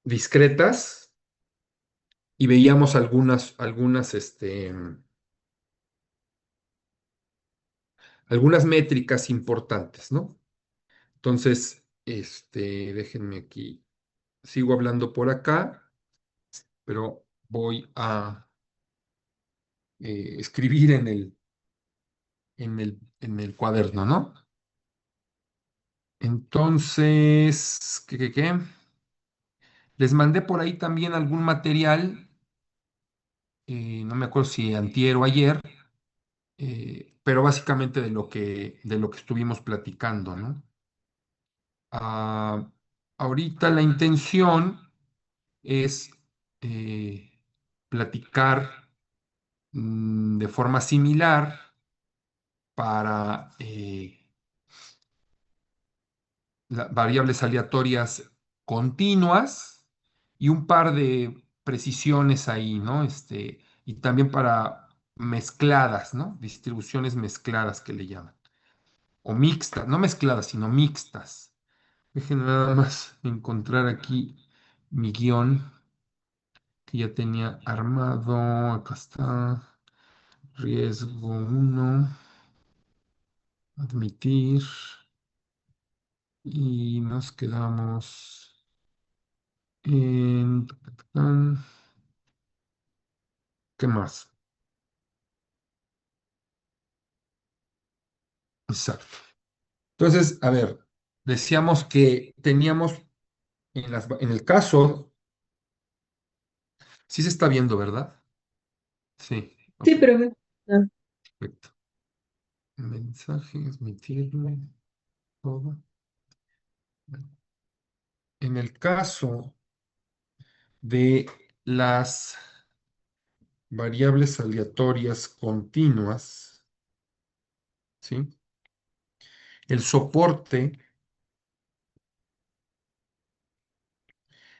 discretas y veíamos algunas métricas importantes, ¿no? Entonces, déjenme aquí, sigo hablando por acá, pero voy a escribir en el cuaderno, ¿no? Entonces, ¿qué? Les mandé por ahí también algún material, no me acuerdo si antier o ayer, pero básicamente de lo que estuvimos platicando, ¿no? Ah, ahorita la intención es platicar de forma similar para variables aleatorias continuas y un par de precisiones ahí, ¿no? Y también para mezcladas, ¿no? Distribuciones mezcladas que le llaman. O mixtas, no mezcladas, sino mixtas. Déjenme nada más encontrar aquí mi guión que ya tenía armado. Acá está. Riesgo uno. Admitir. Y nos quedamos en... ¿Qué más? Exacto. Entonces, a ver, decíamos que teníamos en el caso, sí se está viendo, ¿verdad? Sí, Sí, ok, profe. Ah, perfecto. Mensaje, admitirme, todo. En el caso de las variables aleatorias continuas, ¿sí? El soporte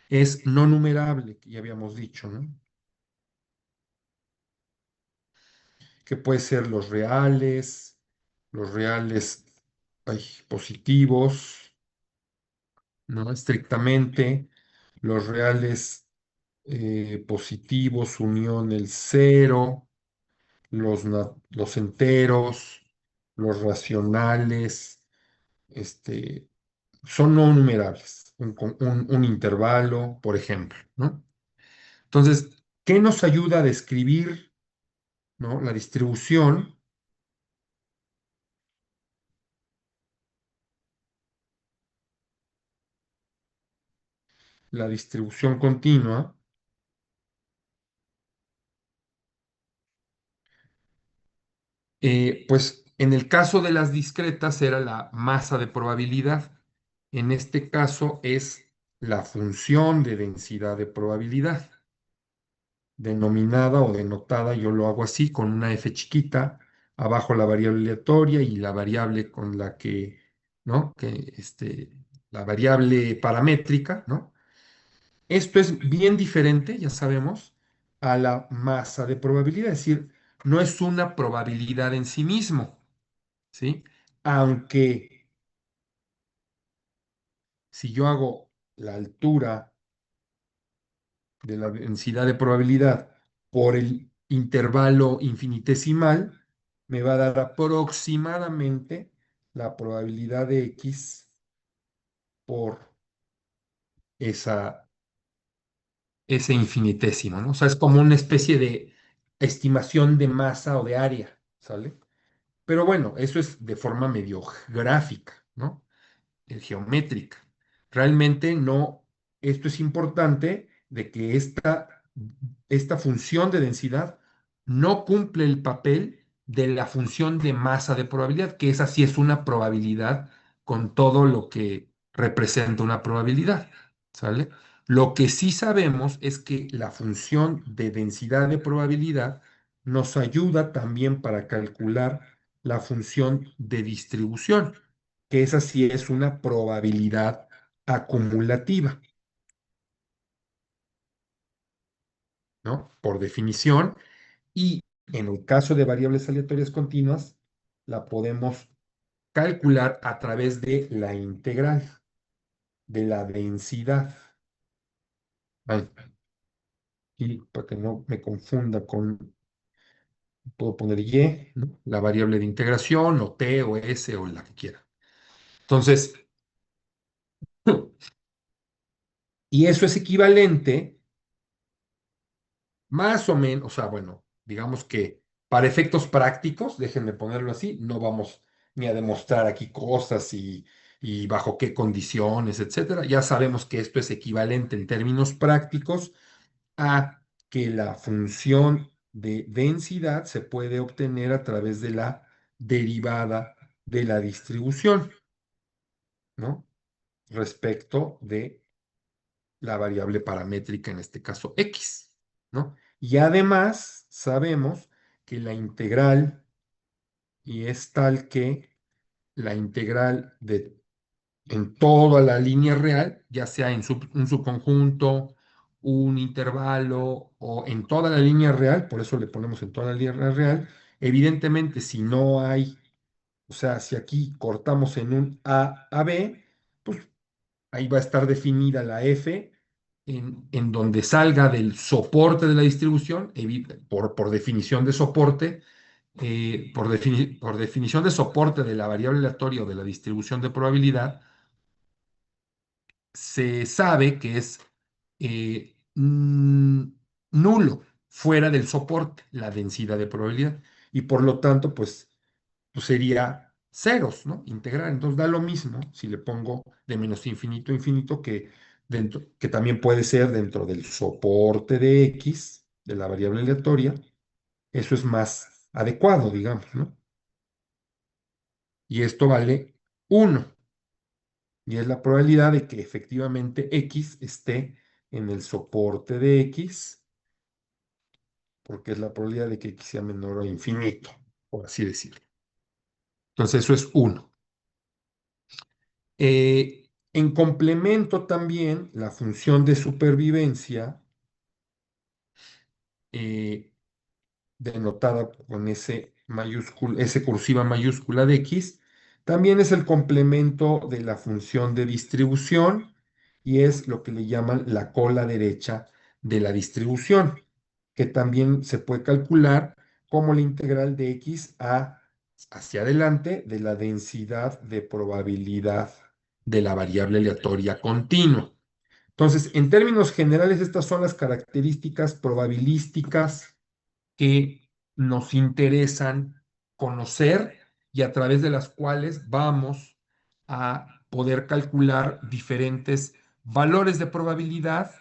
es no numerable, que ya habíamos dicho, ¿no? Que puede ser los reales ay, positivos, ¿no? Estrictamente, los reales positivos, unión el cero, los enteros, los racionales, son no numerables, un intervalo, por ejemplo, ¿no? Entonces, ¿qué nos ayuda a describir, ¿no? La distribución? La distribución continua, pues en el caso de las discretas era la masa de probabilidad. En este caso es la función de densidad de probabilidad, denominada o denotada, yo lo hago así, con una f chiquita, abajo la variable aleatoria y la variable con la que, ¿no? La variable paramétrica, ¿no? Esto es bien diferente, ya sabemos, a la masa de probabilidad, es decir, no es una probabilidad en sí mismo, ¿sí? Aunque si yo hago la altura de la densidad de probabilidad por el intervalo infinitesimal, me va a dar aproximadamente la probabilidad de X por ese infinitésimo, ¿no? O sea, es como una especie de estimación de masa o de área, ¿sale? Pero bueno, eso es de forma medio gráfica, ¿no? Geométrica. Realmente no, esto es importante de que esta función de densidad no cumple el papel de la función de masa de probabilidad, que esa sí es una probabilidad con todo lo que representa una probabilidad, ¿sale? Lo que sí sabemos es que la función de densidad de probabilidad nos ayuda también para calcular la función de distribución, que esa sí es una probabilidad acumulativa, ¿no? Por definición. Y en el caso de variables aleatorias continuas, la podemos calcular a través de la integral de la densidad. Ay, y para que no me confunda con, puedo poner y, ¿no? La variable de integración, o t, o s, o la que quiera. Entonces, y eso es equivalente, más o menos, o sea, bueno, digamos que para efectos prácticos, déjenme ponerlo así, no vamos ni a demostrar aquí cosas y bajo qué condiciones, etcétera. Ya sabemos que esto es equivalente en términos prácticos a que la función de densidad se puede obtener a través de la derivada de la distribución, ¿no? Respecto de la variable paramétrica, en este caso x, ¿no? Y además sabemos que la integral, y es tal que la integral de en toda la línea real, ya sea en un subconjunto, un intervalo o en toda la línea real, por eso le ponemos en toda la línea real, evidentemente si no hay, o sea, si aquí cortamos en un a B, pues ahí va a estar definida la f en donde salga del soporte de la distribución, por definición de soporte, por definición de soporte de la variable aleatoria o de la distribución de probabilidad, se sabe que es nulo fuera del soporte, la densidad de probabilidad, y por lo tanto, pues sería ceros, ¿no? Integral. Entonces da lo mismo si le pongo de menos infinito a infinito que también puede ser dentro del soporte de x, de la variable aleatoria. Eso es más adecuado, digamos, ¿no? Y esto vale 1. Y es la probabilidad de que efectivamente x esté en el soporte de x, porque es la probabilidad de que x sea menor a infinito, por así decirlo. Entonces eso es 1. En complemento también, la función de supervivencia, eh, denotada con S cursiva mayúscula de X, también es el complemento de la función de distribución y es lo que le llaman la cola derecha de la distribución, que también se puede calcular como la integral de X hacia adelante de la densidad de probabilidad de la variable aleatoria continua. Entonces, en términos generales, estas son las características probabilísticas que nos interesan conocer y a través de las cuales vamos a poder calcular diferentes valores de probabilidad,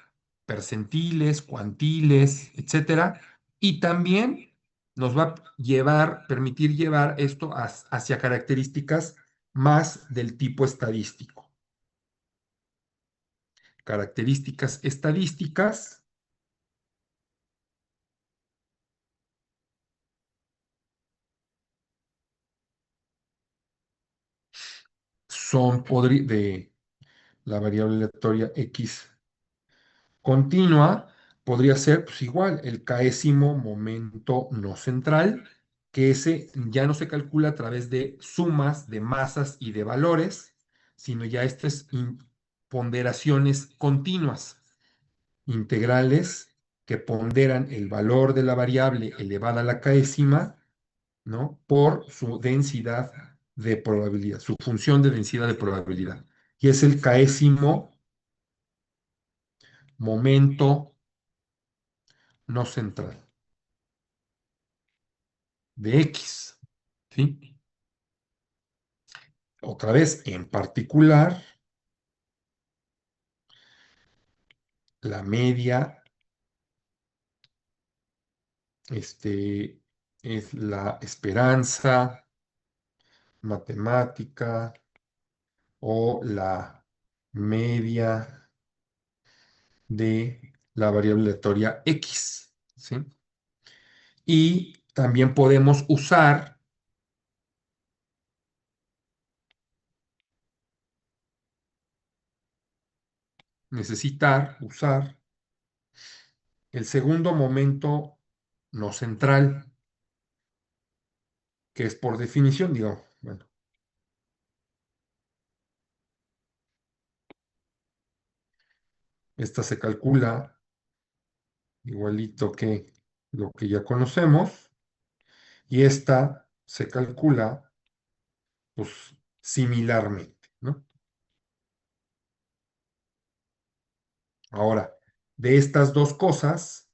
percentiles, cuantiles, etcétera, y también nos va a permitir llevar esto hacia características más del tipo estadístico. Características estadísticas de la variable aleatoria x continua, podría ser pues igual el késimo momento no central, que ese ya no se calcula a través de sumas de masas y de valores, sino ya estas ponderaciones continuas, integrales que ponderan el valor de la variable elevada a la késima, ¿no? Por su densidad de probabilidad, su función de densidad de probabilidad. Y es el késimo momento no central de X, ¿sí? Otra vez, en particular, la media, es la esperanza matemática o la media de la variable aleatoria X, ¿sí? Y también podemos usar el segundo momento no central, que es por definición, digo, bueno, Esta se calcula igualito que lo que ya conocemos y esta se calcula pues similarmente, ¿no? Ahora, de estas dos cosas,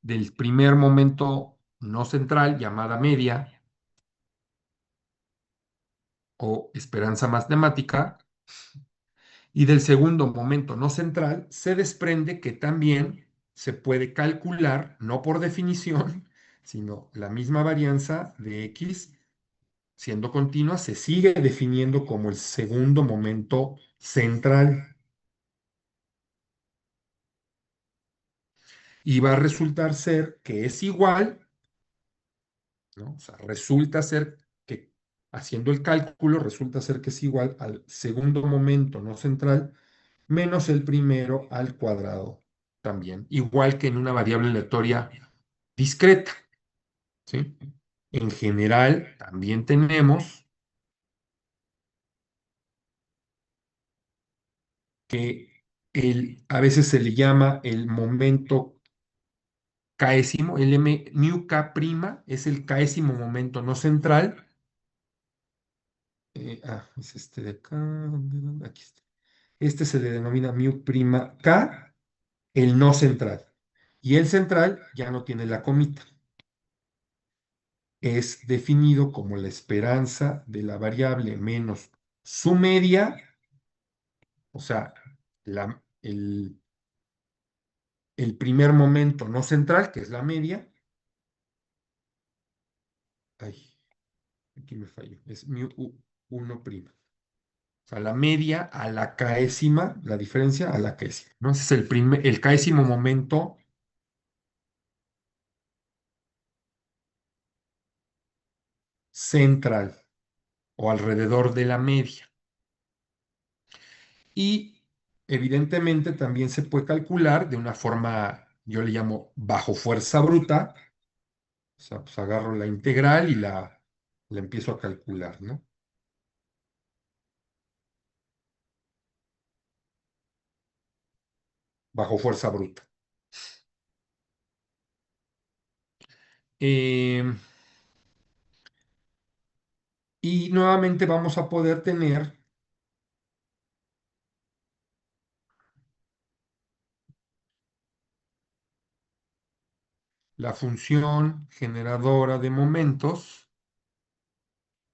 del primer momento no central, llamada media o esperanza matemática, y del segundo momento no central, se desprende que también se puede calcular, no por definición, sino la misma varianza de X siendo continua, se sigue definiendo como el segundo momento central y va a resultar ser que es igual, ¿no? O sea, resulta ser que haciendo el cálculo, resulta ser que es igual al segundo momento no central menos el primero al cuadrado también, igual que en una variable aleatoria discreta, ¿sí? En general, también tenemos que a veces se le llama el momento késimo, el mu k prima es el késimo momento no central. Es este de acá, ¿dónde? Aquí está. Este se le denomina mu prima k, el no central. Y el central ya no tiene la comita. Es definido como la esperanza de la variable menos su media, o sea, el primer momento no central, que es la media. Ay, aquí me falló. Es mu 1 prima. O sea, la media a la késima, la diferencia a la késima, ¿no? Ese es el késimo momento central o alrededor de la media. Y evidentemente también se puede calcular de una forma, yo le llamo bajo fuerza bruta, o sea, pues agarro la integral y la empiezo a calcular, ¿no? Bajo fuerza bruta. Eh, y nuevamente vamos a poder tener la función generadora de momentos,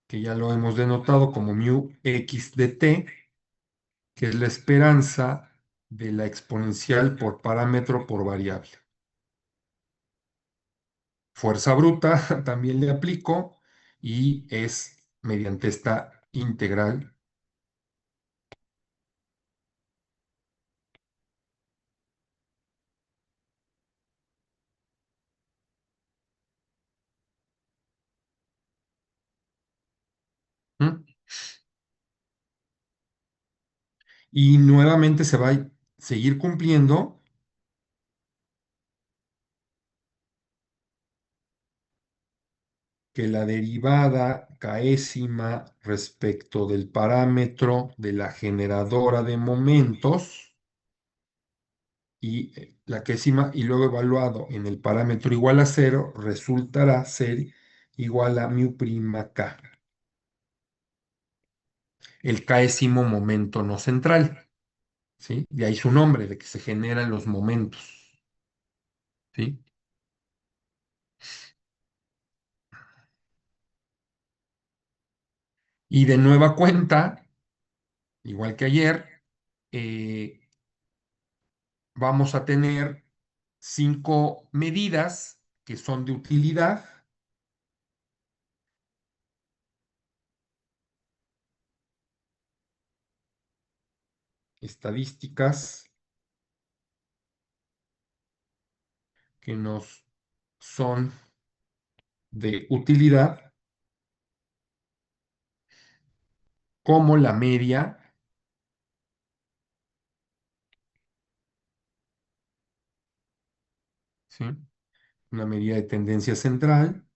que ya lo hemos denotado como mu x de t, que es la esperanza de la exponencial por parámetro por variable. Fuerza bruta también le aplico y es mediante esta integral. ¿Mm? Y nuevamente se va a seguir cumpliendo que la derivada késima respecto del parámetro de la generadora de momentos y la késima y luego evaluado en el parámetro igual a cero resultará ser igual a mu prima k, el késimo momento no central, ¿sí? De ahí su nombre, de que se generan los momentos, ¿sí? Y de nueva cuenta, igual que ayer, eh, vamos a tener 5 medidas que son de utilidad, estadísticas que nos son de utilidad, como la media, ¿sí? Una medida de tendencia central,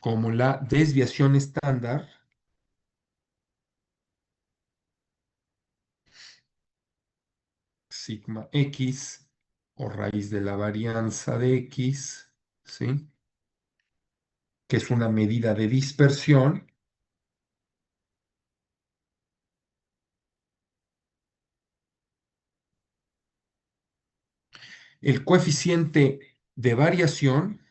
como la desviación estándar sigma x o raíz de la varianza de x, ¿sí? Que es una medida de dispersión, el coeficiente de variación,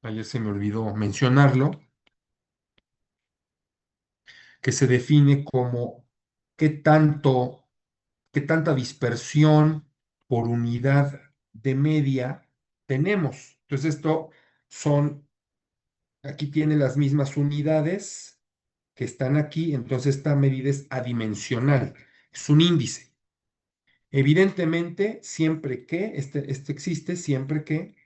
ayer se me olvidó mencionarlo, que se define como qué tanto, qué tanta dispersión por unidad de media tenemos. Entonces, esto son, aquí tiene las mismas unidades que están aquí, entonces esta medida es adimensional, es un índice. Evidentemente, siempre que, este existe siempre que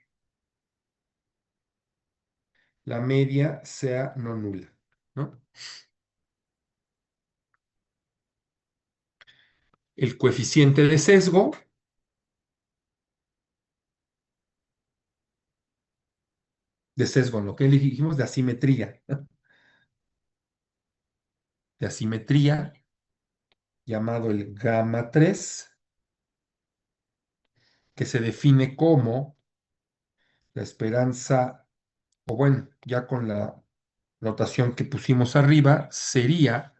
la media sea no nula, ¿no? El coeficiente de sesgo, lo que dijimos de asimetría, llamado el gamma 3, que se define como la esperanza, o bueno, ya con la notación que pusimos arriba, sería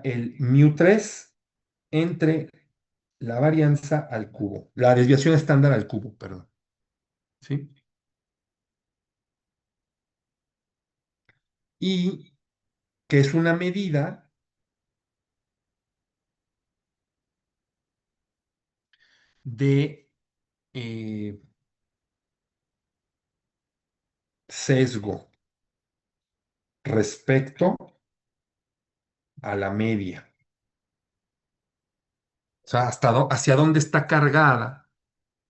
el μ3 entre la varianza al cubo, la desviación estándar al cubo, perdón, ¿sí? Y que es una medida de eh, sesgo respecto a la media. O sea, hacia dónde está cargada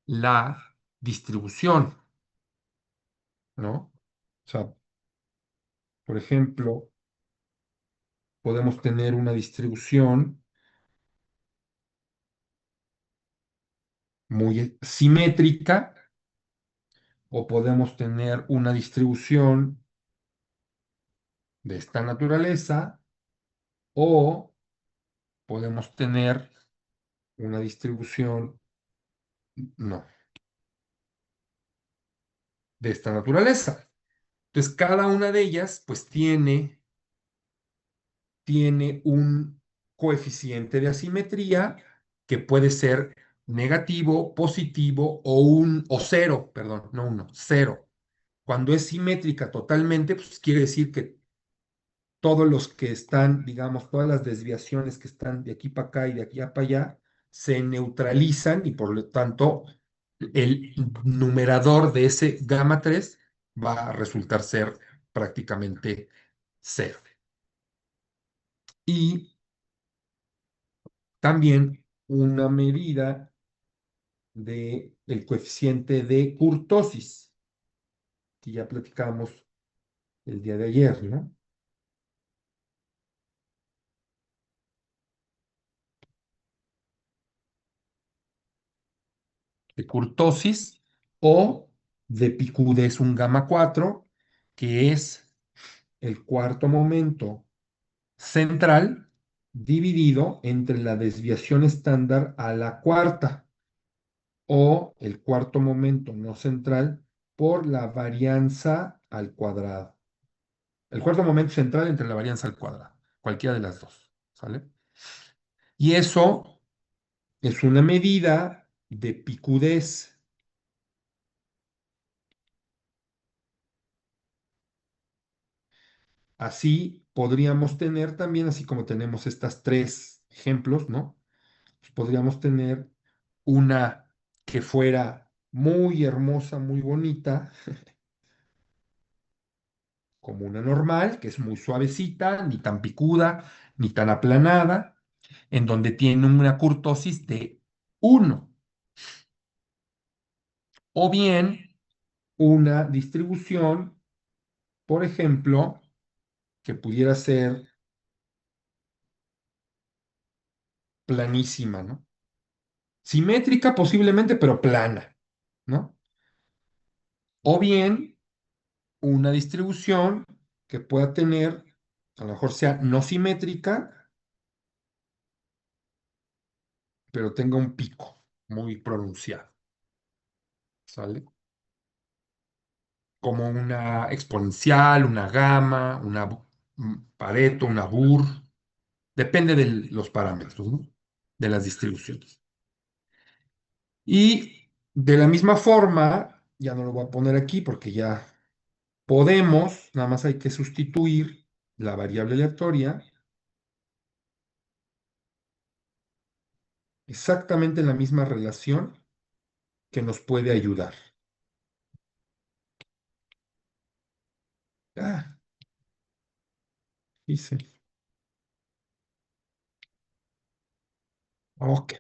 la distribución, ¿no? O sea, por ejemplo, podemos tener una distribución muy simétrica o podemos tener una distribución de esta naturaleza o podemos tener una distribución, no, de esta naturaleza. Entonces, cada una de ellas, pues, tiene un coeficiente de asimetría que puede ser negativo, positivo o cero, perdón, no uno, cero. Cuando es simétrica totalmente, pues quiere decir que todos los que están, digamos, todas las desviaciones que están de aquí para acá y de aquí para allá, se neutralizan y por lo tanto el numerador de ese gamma 3 va a resultar ser prácticamente cero. Y también una medida del coeficiente de kurtosis, que ya platicamos el día de ayer, ¿no? De kurtosis o de Picoude es un gamma 4 que es el cuarto momento central dividido entre la desviación estándar a la cuarta o el cuarto momento no central por la varianza al cuadrado. El cuarto momento central entre la varianza al cuadrado, cualquiera de las dos, ¿sale? Y eso es una medida de picudez. Así podríamos tener también, así como tenemos estas tres ejemplos, ¿no? Pues podríamos tener una que fuera muy hermosa, muy bonita, como una normal, que es muy suavecita, ni tan picuda, ni tan aplanada, en donde tiene una kurtosis de 1. O bien una distribución, por ejemplo, que pudiera ser planísima, ¿no? Simétrica posiblemente, pero plana, ¿no? O bien una distribución que pueda tener, a lo mejor sea no simétrica, pero tenga un pico muy pronunciado, ¿sale? Como una exponencial, una gamma, una Pareto, una Burr, depende de los parámetros, ¿no? De las distribuciones. Y de la misma forma, ya no lo voy a poner aquí porque ya podemos, nada más hay que sustituir la variable aleatoria exactamente en la misma relación que nos puede ayudar. Ah, hice. Ok.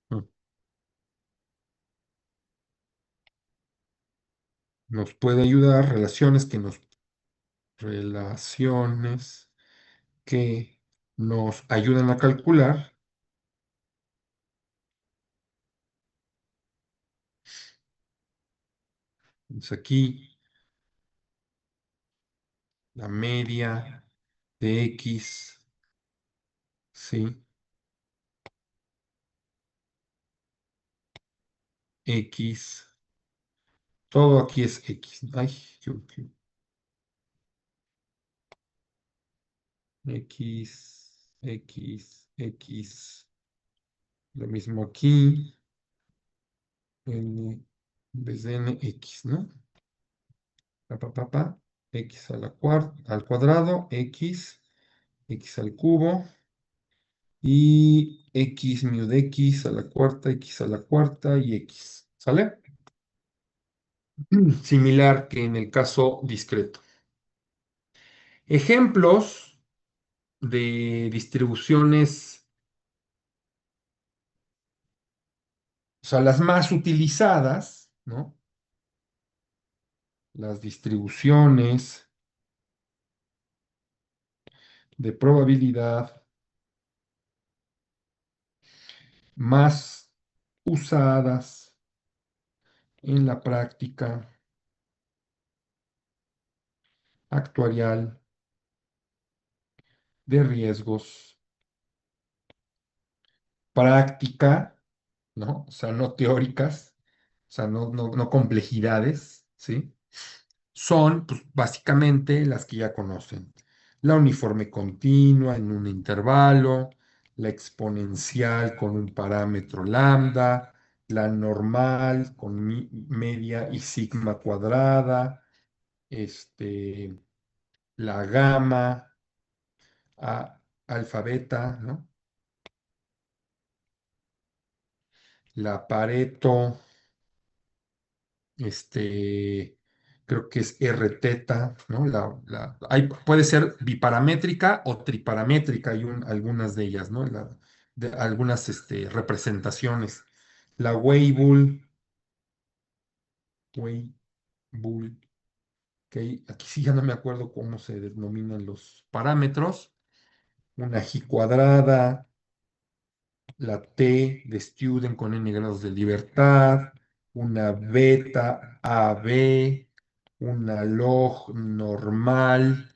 Mm. Nos puede ayudar relaciones que nos ayudan a calcular. Pues aquí la media de X, sí, X, todo aquí es X. Ay, X, X, X. Lo mismo aquí, N, en vez de N, X, ¿no? X a al cuadrado, X al cubo, y X mu de X a la cuarta, X a la cuarta y X. ¿Sale? Similar que en el caso discreto. Ejemplos de distribuciones, o sea, las más utilizadas, ¿no? Las distribuciones de probabilidad más usadas en la práctica actuarial de riesgos, práctica, ¿no? O sea, no teóricas, o sea, no complejidades, ¿sí? Son, pues, básicamente las que ya conocen. La uniforme continua en un intervalo, la exponencial con un parámetro lambda, la normal con media y sigma cuadrada, este, la gamma, alfa beta, ¿no? La Pareto, este, creo que es R teta, ¿no? Puede ser biparamétrica o triparamétrica, hay algunas de ellas, ¿no? Algunas representaciones. La Weibull, que aquí sí ya no me acuerdo cómo se denominan los parámetros. Una G cuadrada, la T de student con N grados de libertad, una beta AB, una log normal,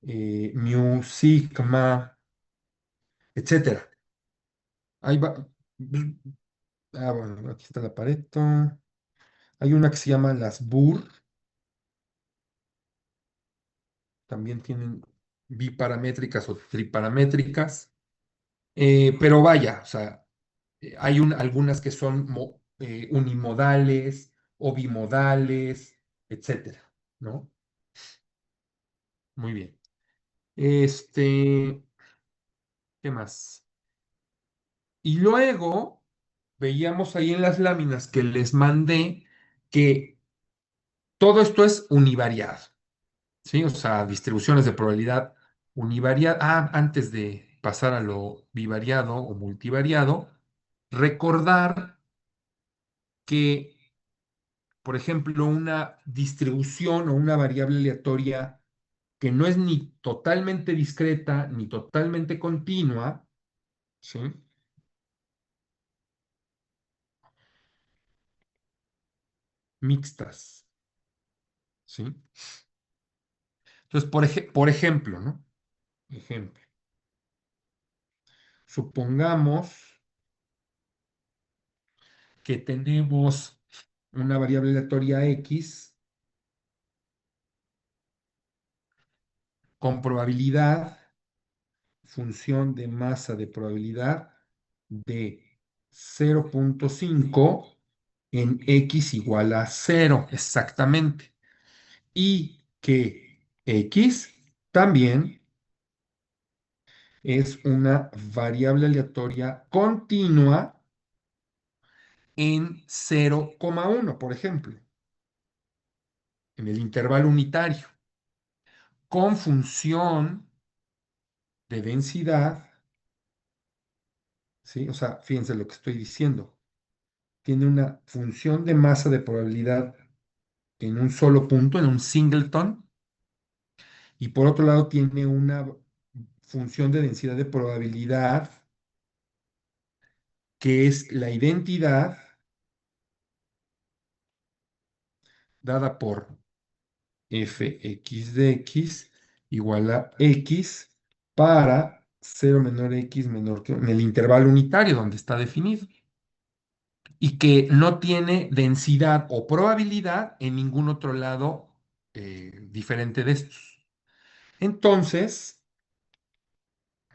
mu sigma, etcétera. Ahí va. Bueno, aquí está la Pareto. Hay una que se llama las BUR, también tienen biparamétricas o triparamétricas, pero vaya, o sea, hay algunas que son unimodales o bimodales, etcétera, ¿no? Muy bien. ¿Qué más? Y luego veíamos ahí en las láminas que les mandé que todo esto es univariado, ¿sí? O sea, distribuciones de probabilidad univariada. Ah, antes de pasar a lo bivariado o multivariado, recordar que por ejemplo, una distribución o una variable aleatoria que no es ni totalmente discreta ni totalmente continua, ¿sí? Mixtas, ¿sí? Entonces, por ejemplo, ¿no? Ejemplo, supongamos que tenemos una variable aleatoria X con probabilidad, función de masa de probabilidad de 0,5 en X igual a 0, exactamente. Y que X también es una variable aleatoria continua en 0,1, por ejemplo, en el intervalo unitario, con función de densidad, ¿sí? O sea, fíjense lo que estoy diciendo. Tiene una función de masa de probabilidad en un solo punto, en un singleton, y por otro lado tiene una función de densidad de probabilidad que es la identidad dada por fx de x igual a x para 0 menor x menor que en el intervalo unitario donde está definido y que no tiene densidad o probabilidad en ningún otro lado diferente de estos. Entonces,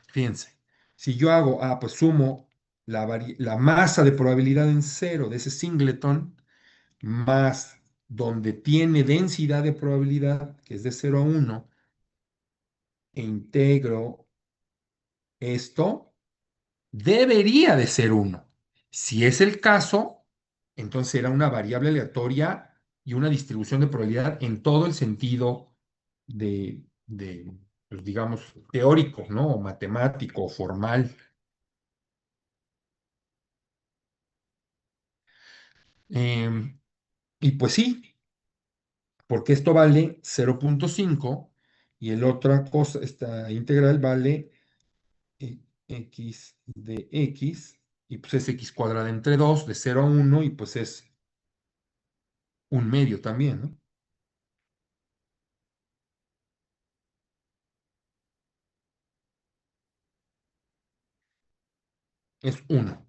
fíjense, si yo hago, pues sumo la masa de probabilidad en cero de ese singleton más donde tiene densidad de probabilidad, que es de 0 a 1, e integro esto, debería de ser 1. Si es el caso, entonces era una variable aleatoria y una distribución de probabilidad en todo el sentido de pues, digamos, teórico, ¿no? O matemático, o formal. Em, y pues sí, porque esto vale 0,5 y el otra cosa, esta integral vale x de x, y pues es x cuadrada entre 2 de 0 a 1 y pues es un medio también, ¿no? Es 1.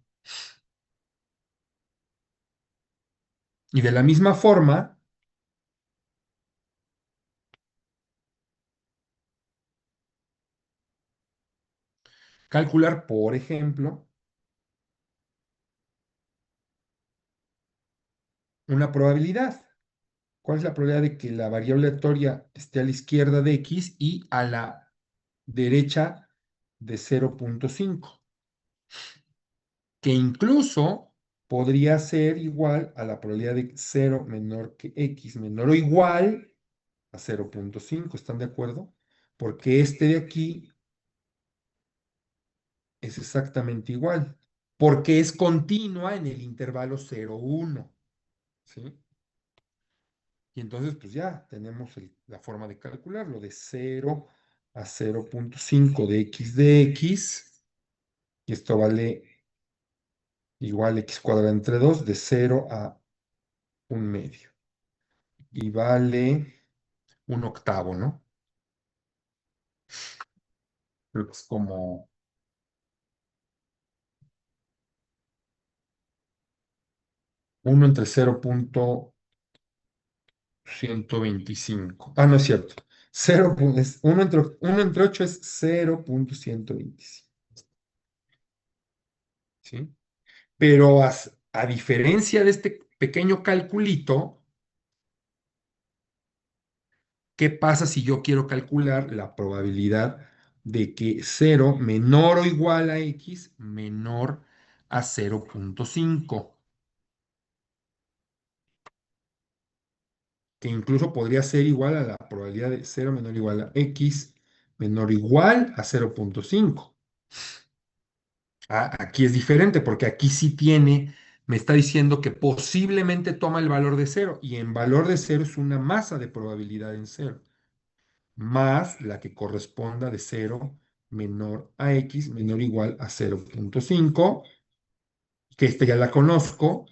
Y de la misma forma, calcular, por ejemplo, una probabilidad. ¿Cuál es la probabilidad de que la variable aleatoria esté a la izquierda de x y a la derecha de 0,5? Que incluso podría ser igual a la probabilidad de 0 menor que x menor o igual a 0,5. ¿Están de acuerdo? Porque este de aquí es exactamente igual, porque es continua en el intervalo 0, 1, ¿sí? Y entonces, pues ya tenemos la forma de calcularlo de 0 a 0,5 de x, y esto vale igual x cuadrado entre 2 de 0 a un medio, y vale un octavo, ¿no? Creo que es como 1 entre 0,125. Ah, no es cierto. 0, 1 entre 8 es 0,125, ¿sí? Pero a diferencia de este pequeño calculito, ¿qué pasa si yo quiero calcular la probabilidad de que 0 menor o igual a x menor a 0,5? Que incluso podría ser igual a la probabilidad de 0 menor o igual a x menor o igual a 0,5. Aquí es diferente porque aquí sí tiene me está diciendo que posiblemente toma el valor de cero y en valor de cero es una masa de probabilidad en cero, más la que corresponda de cero menor a x menor o igual a 0,5, que esta ya la conozco,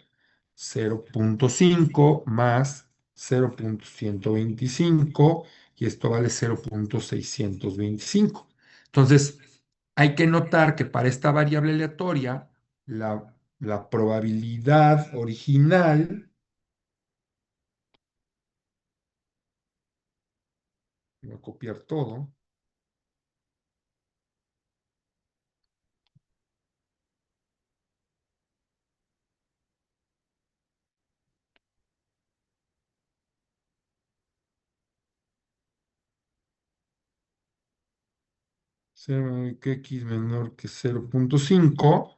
0,5 más 0,125 y esto vale 0,625. Entonces, hay que notar que para esta variable aleatoria, la probabilidad original, voy a copiar todo, 0 que x menor que 0,5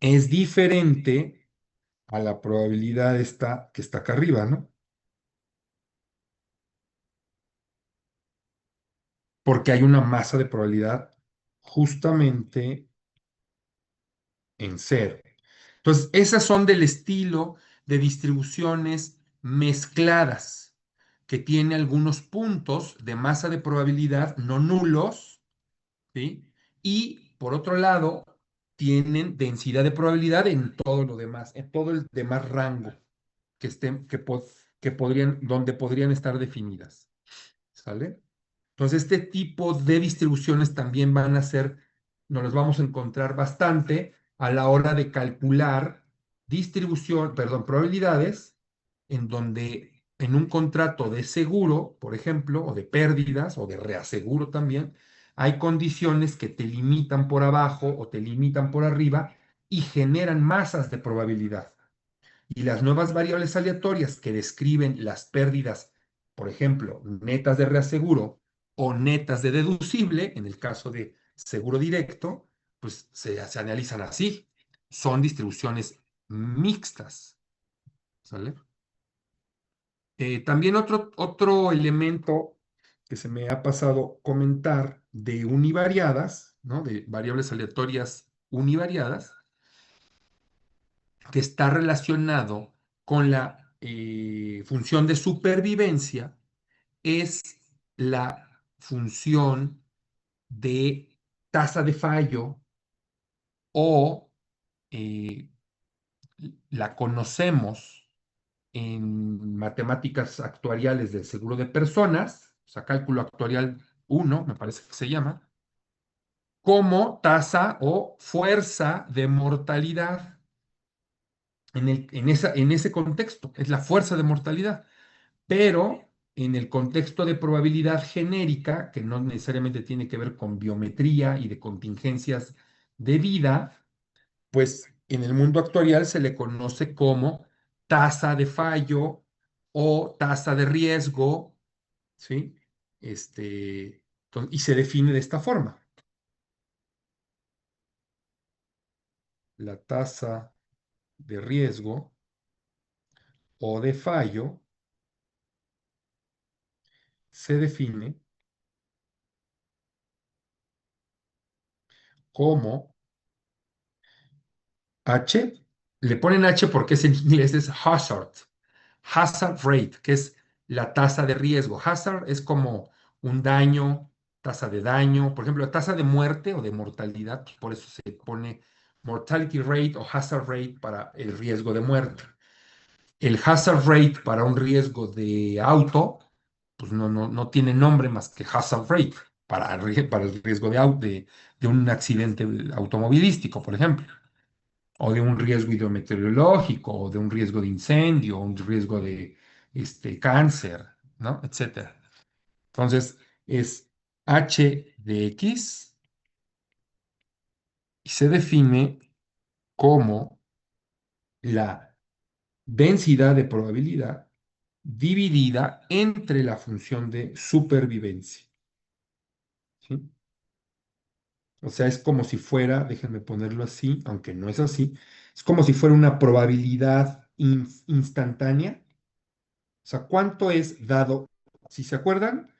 es diferente a la probabilidad esta que está acá arriba, ¿no? Porque hay una masa de probabilidad justamente en cero. Entonces, esas son del estilo de distribuciones mezcladas, que tiene algunos puntos de masa de probabilidad no nulos, ¿sí? Y por otro lado, tienen densidad de probabilidad en todo lo demás, en todo el demás rango que estén, que podrían, donde podrían estar definidas. ¿Sale? Entonces, este tipo de distribuciones también van a ser, nos las vamos a encontrar bastante a la hora de calcular distribución, perdón, probabilidades, en donde en un contrato de seguro, por ejemplo, o de pérdidas, o de reaseguro también, hay condiciones que te limitan por abajo o te limitan por arriba y generan masas de probabilidad. Y las nuevas variables aleatorias que describen las pérdidas, por ejemplo, netas de reaseguro o netas de deducible, en el caso de seguro directo, pues se analizan así. Son distribuciones mixtas, ¿sale? También otro elemento que se me ha pasado comentar de univariadas, ¿no? De variables aleatorias univariadas, que está relacionado con la función de supervivencia, es la función de tasa de fallo o eh, la conocemos en matemáticas actuariales del seguro de personas, o sea, cálculo actuarial uno me parece que se llama, como tasa o fuerza de mortalidad en ese contexto, es la fuerza de mortalidad. Pero en el contexto de probabilidad genérica, que no necesariamente tiene que ver con biometría y de contingencias de vida, pues en el mundo actuarial se le conoce como tasa de fallo o tasa de riesgo, ¿sí? Y se define de esta forma. La tasa de riesgo o de fallo se define como H, le ponen H porque es en inglés, es hazard rate, que es la tasa de riesgo. Hazard es como un daño, tasa de daño, por ejemplo, la tasa de muerte o de mortalidad, pues por eso se pone mortality rate o hazard rate para el riesgo de muerte. El hazard rate para un riesgo de auto, pues no tiene nombre más que hazard rate para el riesgo de un accidente automovilístico, por ejemplo, o de un riesgo hidrometeorológico, o de un riesgo de incendio, o un riesgo de cáncer, ¿no? Etcétera. Entonces, es H de X y se define como la densidad de probabilidad dividida entre la función de supervivencia, ¿sí? O sea, es como si fuera, déjenme ponerlo así, aunque no es así, es como si fuera una probabilidad instantánea. O sea, ¿cuánto es dado? Si se acuerdan,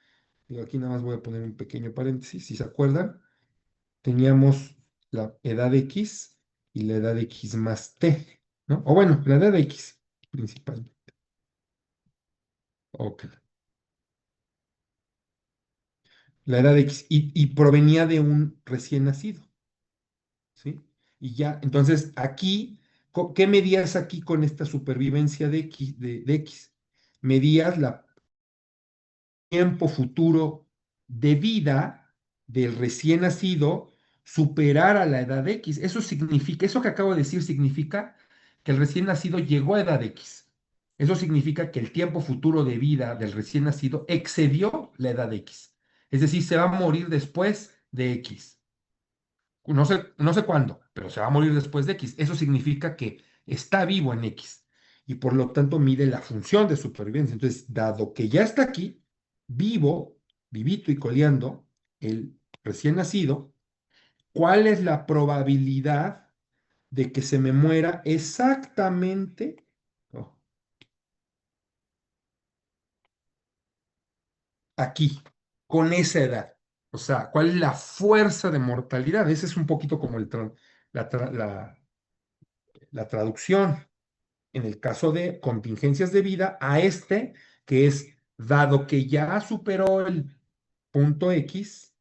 digo, aquí nada más voy a poner un pequeño paréntesis, si se acuerdan, teníamos la edad X y la edad x más t, ¿no? O bueno, la edad x principalmente. Ok. La edad x y provenía de un recién nacido, ¿sí? Y ya, entonces aquí, ¿qué medías aquí con esta supervivencia de x? De x? Medías la tiempo futuro de vida del recién nacido superar a la edad X. Eso significa, eso que acabo de decir significa que el recién nacido llegó a edad X. Eso significa que el tiempo futuro de vida del recién nacido excedió la edad X. Es decir, se va a morir después de X. No sé cuándo, pero se va a morir después de X. Eso significa que está vivo en X y por lo tanto mide la función de supervivencia. Entonces, dado que ya está aquí, vivo, vivito y coleando, el recién nacido, ¿cuál es la probabilidad de que se me muera exactamente oh, aquí, con esa edad? O sea, ¿cuál es la fuerza de mortalidad? Ese es un poquito como la traducción en el caso de contingencias de vida a este, que es dado que ya superó el punto X,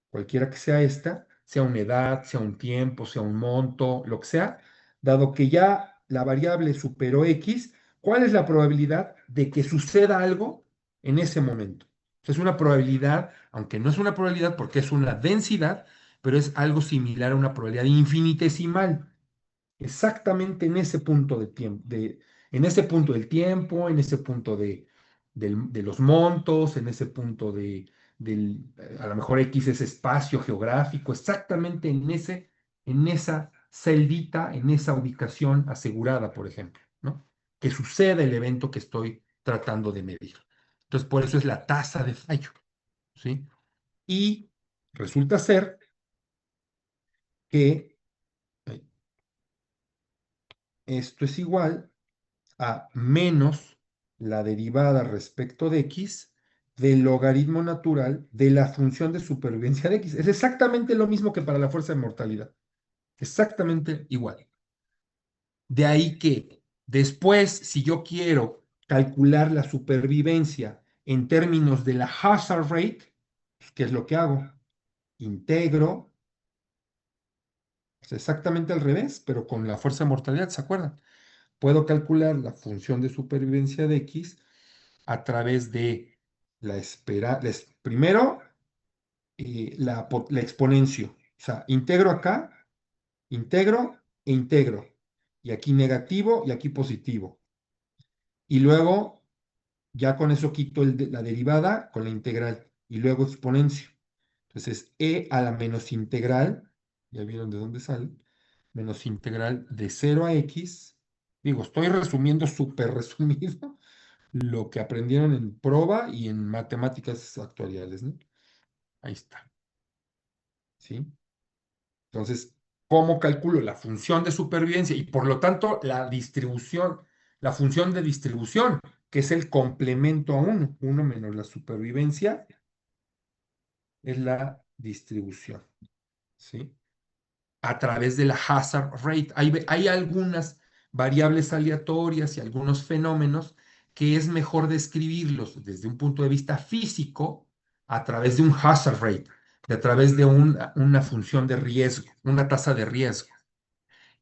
cualquiera que sea esta, sea una edad, sea un tiempo, sea un monto, lo que sea, dado que ya la variable superó X, ¿cuál es la probabilidad de que suceda algo en ese momento? Es una probabilidad, aunque no es una probabilidad porque es una densidad, pero es algo similar a una probabilidad infinitesimal exactamente en ese punto de tiempo, en ese punto del tiempo, en ese punto de los montos, en ese punto a lo mejor X es espacio geográfico, exactamente en esa celdita, en esa ubicación asegurada, por ejemplo, ¿no? Que suceda el evento que estoy tratando de medir. Entonces, por eso es la tasa de fallo, ¿sí? Y resulta ser que esto es igual a menos la derivada respecto de x del logaritmo natural de la función de supervivencia de x. Es exactamente lo mismo que para la fuerza de mortalidad. Exactamente igual. De ahí que después, si yo quiero calcular la supervivencia en términos de la hazard rate, pues, ¿qué es lo que hago? Integro, es exactamente al revés, pero con la fuerza de mortalidad, ¿se acuerdan? Puedo calcular la función de supervivencia de x a través de primero la exponencio. O sea, integro acá, integro e integro. Y aquí negativo y aquí positivo. Y luego, ya con eso quito la derivada con la integral. Y luego exponencio. Entonces, e a la menos integral, ya vieron de dónde sale, menos integral de 0 a x. Digo, estoy resumiendo súper resumido lo que aprendieron en prueba y en matemáticas actuariales, ¿no? Ahí está, ¿sí? Entonces, ¿cómo calculo la función de supervivencia y por lo tanto la distribución, la función de distribución, que es el complemento a uno menos la supervivencia, es la distribución, ¿sí? A través de la hazard rate. Hay algunas variables aleatorias y algunos fenómenos que es mejor describirlos desde un punto de vista físico a través de un hazard rate, a través de una función de riesgo, una tasa de riesgo.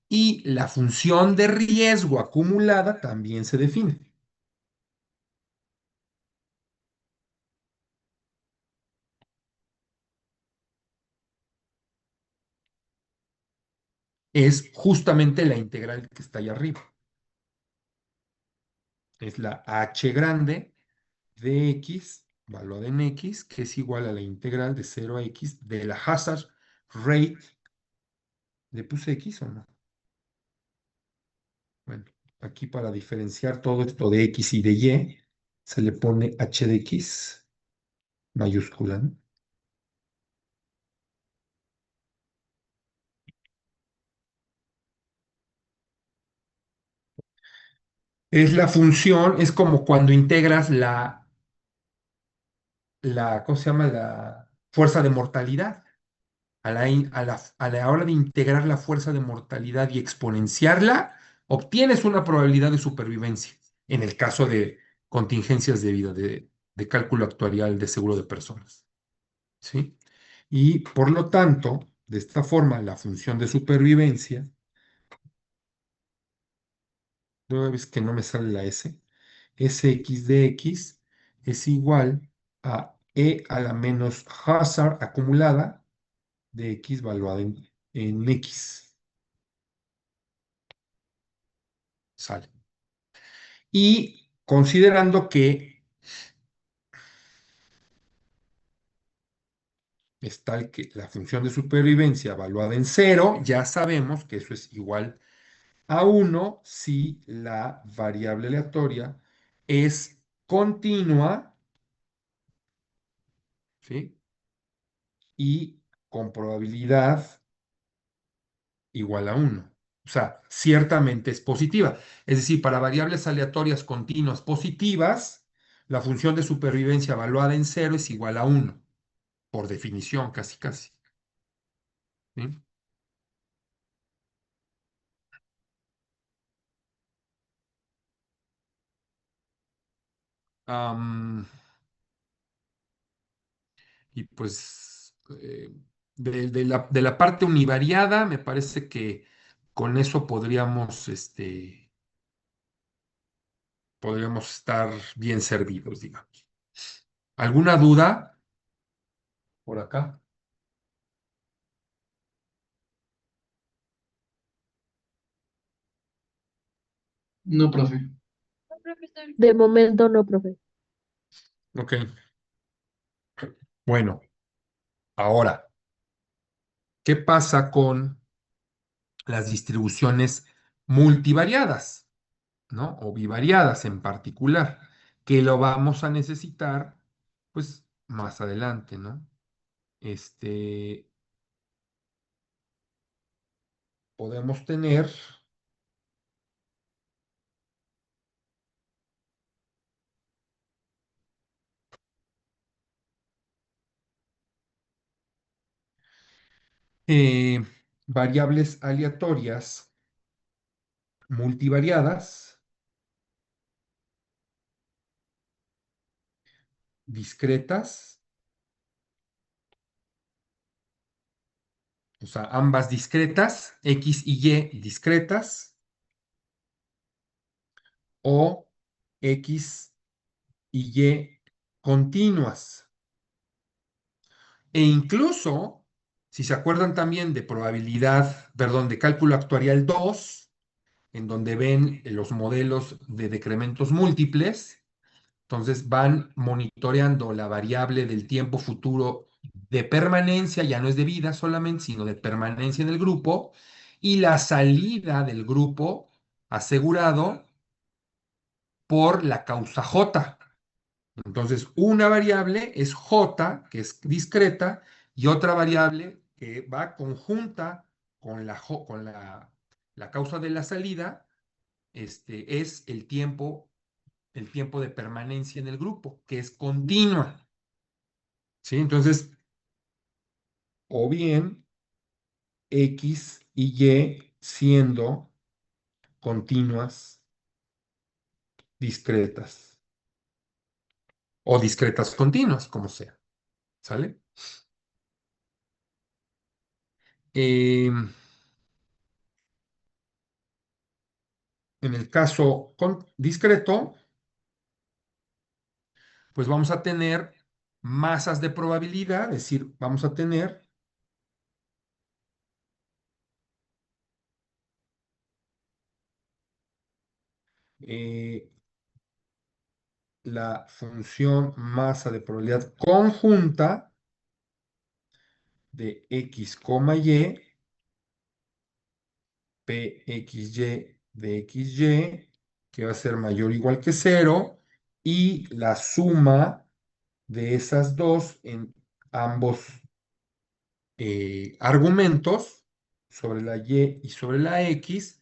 Y la función de riesgo acumulada también se define. Es justamente la integral que está ahí arriba. Es la h grande de x, valor en x, que es igual a la integral de 0 a x de la hazard rate. ¿Le puse x o no? Bueno, aquí para diferenciar todo esto de x y de y, se le pone h de x mayúscula, ¿no? Es la función, es como cuando integras ¿cómo se llama? La fuerza de mortalidad. a la hora de integrar la fuerza de mortalidad y exponenciarla, obtienes una probabilidad de supervivencia en el caso de contingencias de vida, de cálculo actuarial de seguro de personas. ¿Sí? Y por lo tanto, de esta forma, la función de supervivencia, una vez que no me sale la S, Sx de x es igual a E a la menos hazard acumulada de x valuada en x. Sale. Y considerando que es tal que la función de supervivencia evaluada en cero, ya sabemos que eso es igual a uno si la variable aleatoria es continua, ¿sí? Y con probabilidad igual a uno. O sea, ciertamente es positiva. Es decir, para variables aleatorias continuas positivas, la función de supervivencia evaluada en cero es igual a uno, por definición, casi casi. ¿Sí? Am, y pues de la parte univariada, me parece que con eso podríamos estar bien servidos, digamos. ¿Alguna duda por acá? No, profe. De momento no, profe. Ok, bueno, ahora, ¿qué pasa con las distribuciones multivariadas, ¿no? O bivariadas en particular, que lo vamos a necesitar, pues, más adelante, ¿no? Este, podemos tener eh, variables aleatorias multivariadas, discretas, o sea, ambas discretas, X y Y discretas, o X y Y continuas. E incluso, si se acuerdan también de probabilidad, perdón, de cálculo actuarial 2, en donde ven los modelos de decrementos múltiples, entonces van monitoreando la variable del tiempo futuro de permanencia, ya no es de vida solamente, sino de permanencia en el grupo, y la salida del grupo asegurado por la causa J. Entonces, una variable es J, que es discreta, y otra variable que va conjunta con la causa de la salida, es el tiempo de permanencia en el grupo, que es continua. ¿Sí? Entonces, o bien X y Y siendo continuas discretas, o discretas continuas, como sea. ¿Sale? Em, en el caso discreto, pues vamos a tener masas de probabilidad, es decir, vamos a tener eh, la función masa de probabilidad conjunta de x, y, pxy de xy, que va a ser mayor o igual que cero, y la suma de esas dos en ambos argumentos, sobre la y sobre la x,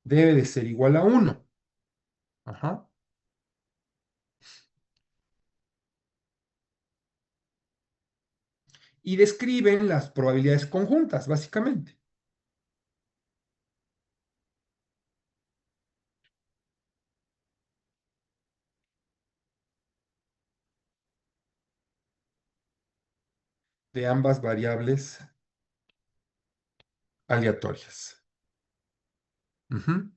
debe de ser igual a uno. Ajá. y describen las probabilidades conjuntas, básicamente. De ambas variables aleatorias. Ujú.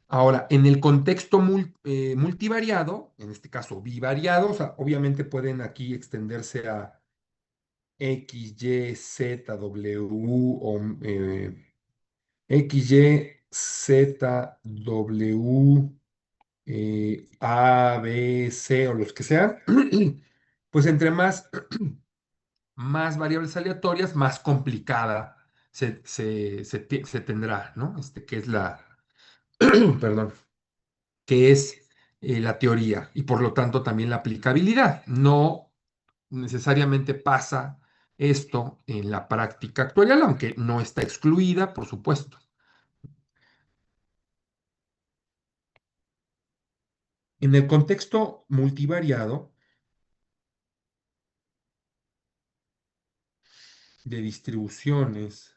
Ahora, en el contexto multivariado, en este caso bivariado, o sea, obviamente pueden aquí extenderse a X, Y, Z, W o X, Y, Z, W, A, B, C o los que sean, pues entre más variables aleatorias, más complicada se tendrá, ¿no? Que es perdón, que es la teoría y por lo tanto también la aplicabilidad. No necesariamente pasa esto en la práctica actual, aunque no está excluida, por supuesto. En el contexto multivariado de distribuciones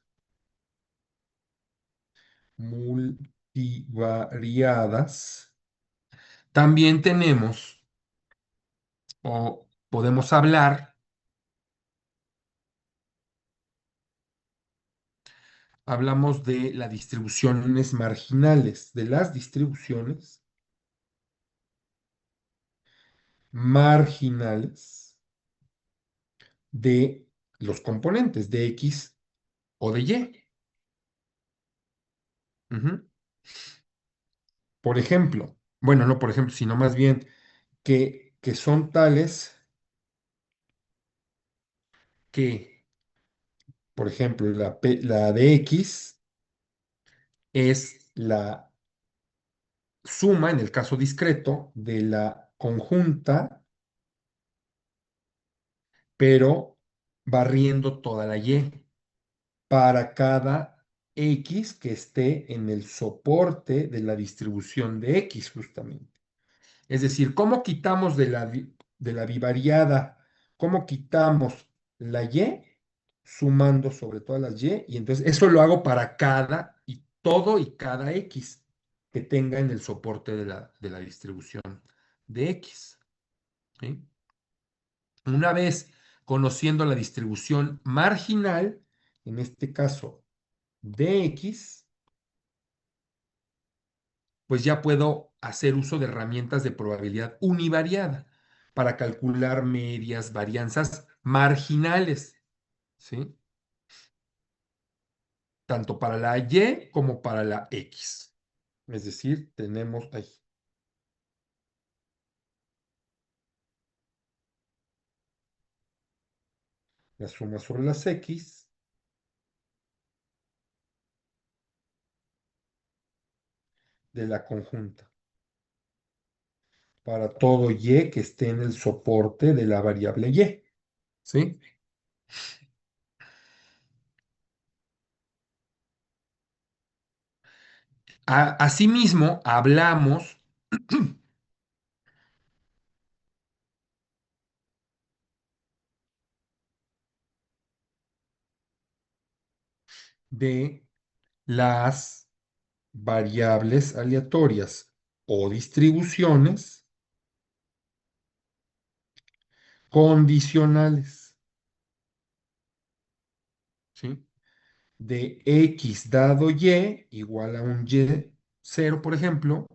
multivariadas, también tenemos o podemos hablar, hablamos de las distribuciones marginales, de las distribuciones marginales de los componentes de X o de Y. Ujú. Por ejemplo, bueno, no por ejemplo, sino más bien que son tales que, por ejemplo, la de X es la suma, en el caso discreto, de la conjunta, pero barriendo toda la Y para cada X que esté en el soporte de la distribución de X, justamente. Es decir, ¿cómo quitamos de la bivariada? ¿Cómo quitamos la Y? Sumando sobre todas las Y, y entonces eso lo hago para cada y todo y cada X que tenga en el soporte de la distribución de X. ¿Sí? Una vez conociendo la distribución marginal, en este caso de X, pues ya puedo hacer uso de herramientas de probabilidad univariada para calcular medias, varianzas marginales, ¿sí? Tanto para la Y como para la X. Es decir, tenemos ahí la suma sobre las X de la conjunta para todo Y que esté en el soporte de la variable Y, ¿sí? Asimismo, hablamos de las variables aleatorias o distribuciones condicionales, ¿sí? De X dado Y igual a un Y cero, por ejemplo,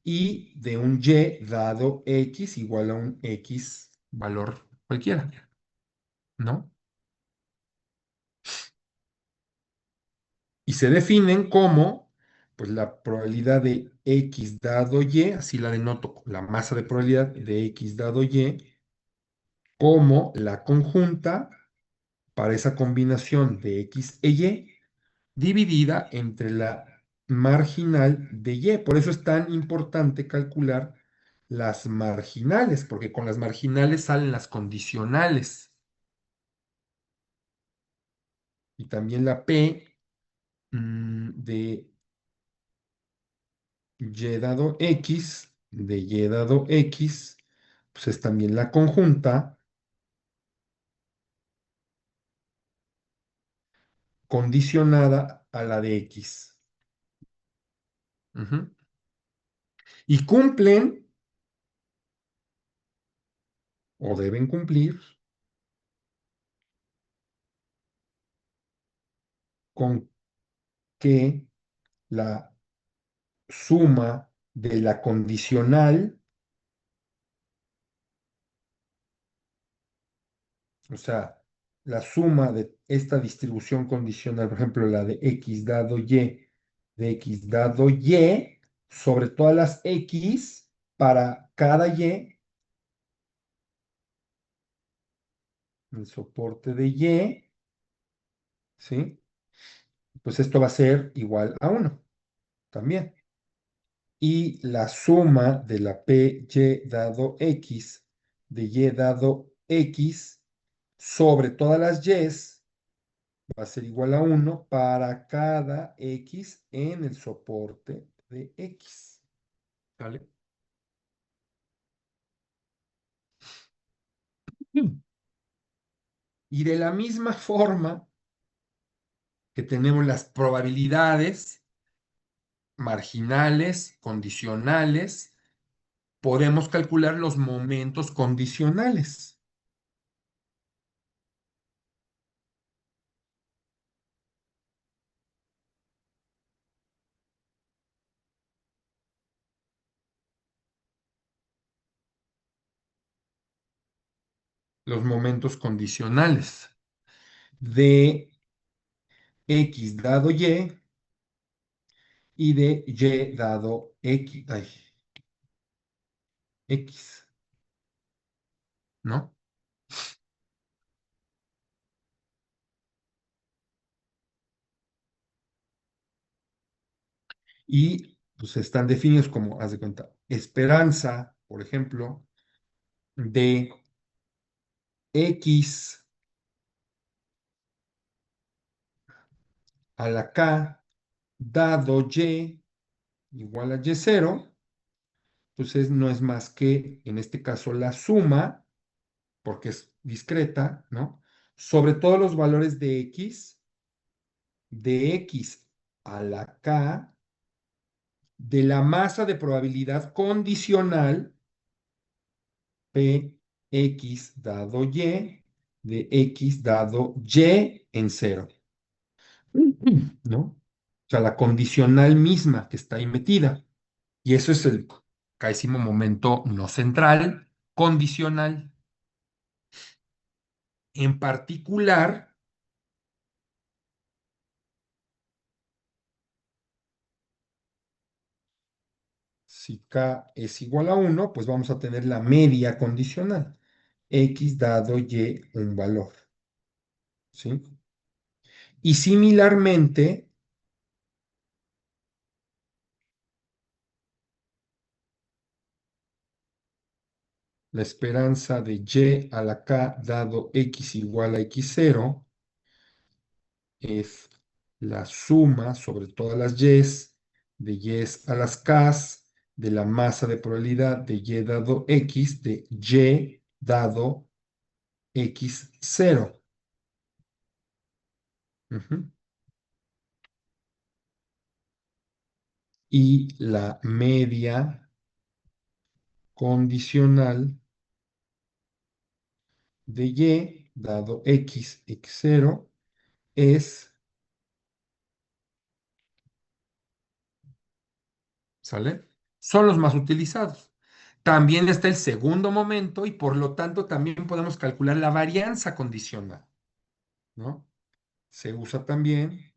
y de un Y dado X igual a un X valor cualquiera, ¿no? Y se definen como, pues, la probabilidad de X dado Y, así la denoto, la masa de probabilidad de X dado Y, como la conjunta para esa combinación de X e Y dividida entre la marginal de Y. Por eso es tan importante calcular las marginales, porque con las marginales salen las condicionales. Y también la P de Y dado X, de Y dado X, pues es también la conjunta condicionada a la de X. Ujú. Y cumplen o deben cumplir con que la suma de la condicional, o sea, la suma de esta distribución condicional, por ejemplo, la de X dado Y, de X dado Y, sobre todas las X para cada Y, el soporte de Y, ¿sí? Pues esto va a ser igual a 1 también. Y la suma de la PY dado X de Y dado X sobre todas las Y's va a ser igual a 1 para cada X en el soporte de X. ¿Vale? Mm. Y de la misma forma que tenemos las probabilidades marginales, condicionales, podemos calcular los momentos condicionales. Los momentos condicionales de X dado y de Y dado X, ay, X, ¿no? Y pues están definidos como, haz de cuenta, esperanza, por ejemplo, de X a la K dado Y igual a Y0, entonces no es más que, en este caso, la suma, porque es discreta, ¿no? Sobre todos los valores de X a la K, de la masa de probabilidad condicional Px dado Y de X dado Y en cero, ¿no? O sea, la condicional misma que está ahí metida. Y eso es el caísimo momento no central, condicional. En particular, si K es igual a 1, pues vamos a tener la media condicional. X dado Y un valor, ¿sí? Y similarmente, la esperanza de Y a la K dado X igual a X0 es la suma sobre todas las Y's de Y's a las K's de la masa de probabilidad de Y dado X de Y dado X0. Ujú. Y la media condicional de Y dado X0 es, ¿sale? Son los más utilizados. También está el segundo momento y por lo tanto también podemos calcular la varianza condicional, ¿no? Se usa también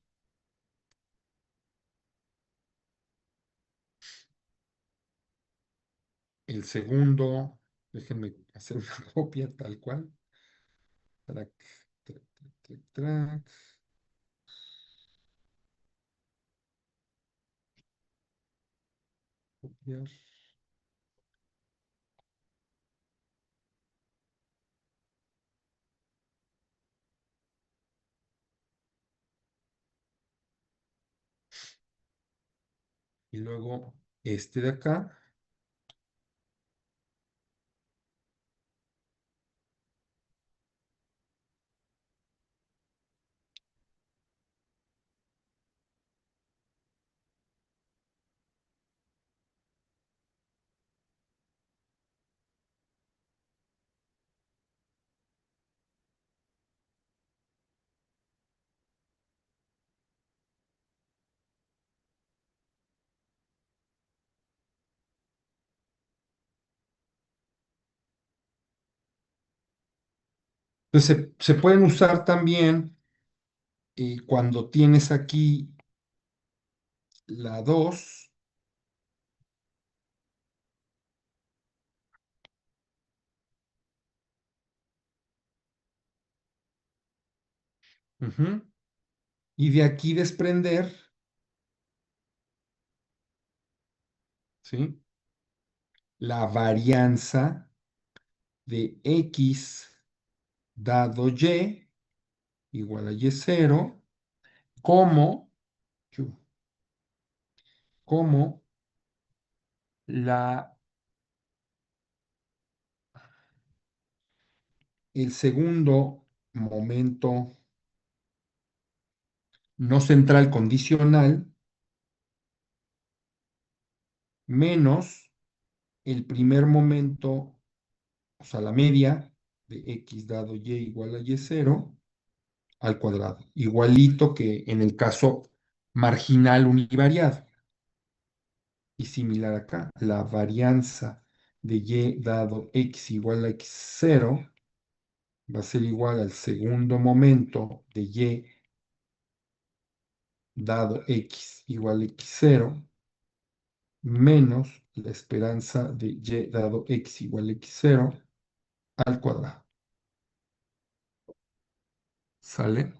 el segundo, déjenme hacer una copia tal cual. Trac, trac, trac, trac, copiar. Y luego este de acá. Entonces se pueden usar también cuando tienes aquí la 2. Ujú, y de aquí desprender, ¿sí? La varianza de x dado y igual a y0 como, como la, el segundo momento no central condicional menos el primer momento, o sea, la media de x dado y igual a y0 al cuadrado, igualito que en el caso marginal univariado. Y similar acá, la varianza de y dado x igual a x0 va a ser igual al segundo momento de y dado x igual a x0 menos la esperanza de y dado x igual a x0 al cuadrado. ¿Sale?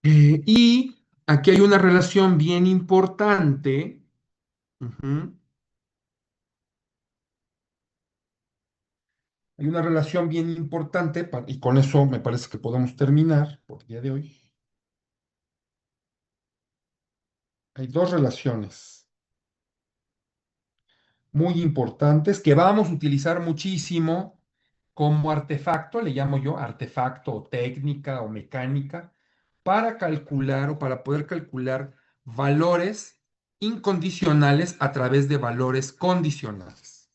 Y aquí hay una relación bien importante. Ujú. Hay una relación bien importante, y con eso me parece que podemos terminar por el día de hoy. Hay dos relaciones muy importantes que vamos a utilizar muchísimo como artefacto, le llamo yo artefacto o técnica o mecánica, para calcular o para poder calcular valores incondicionales a través de valores condicionales.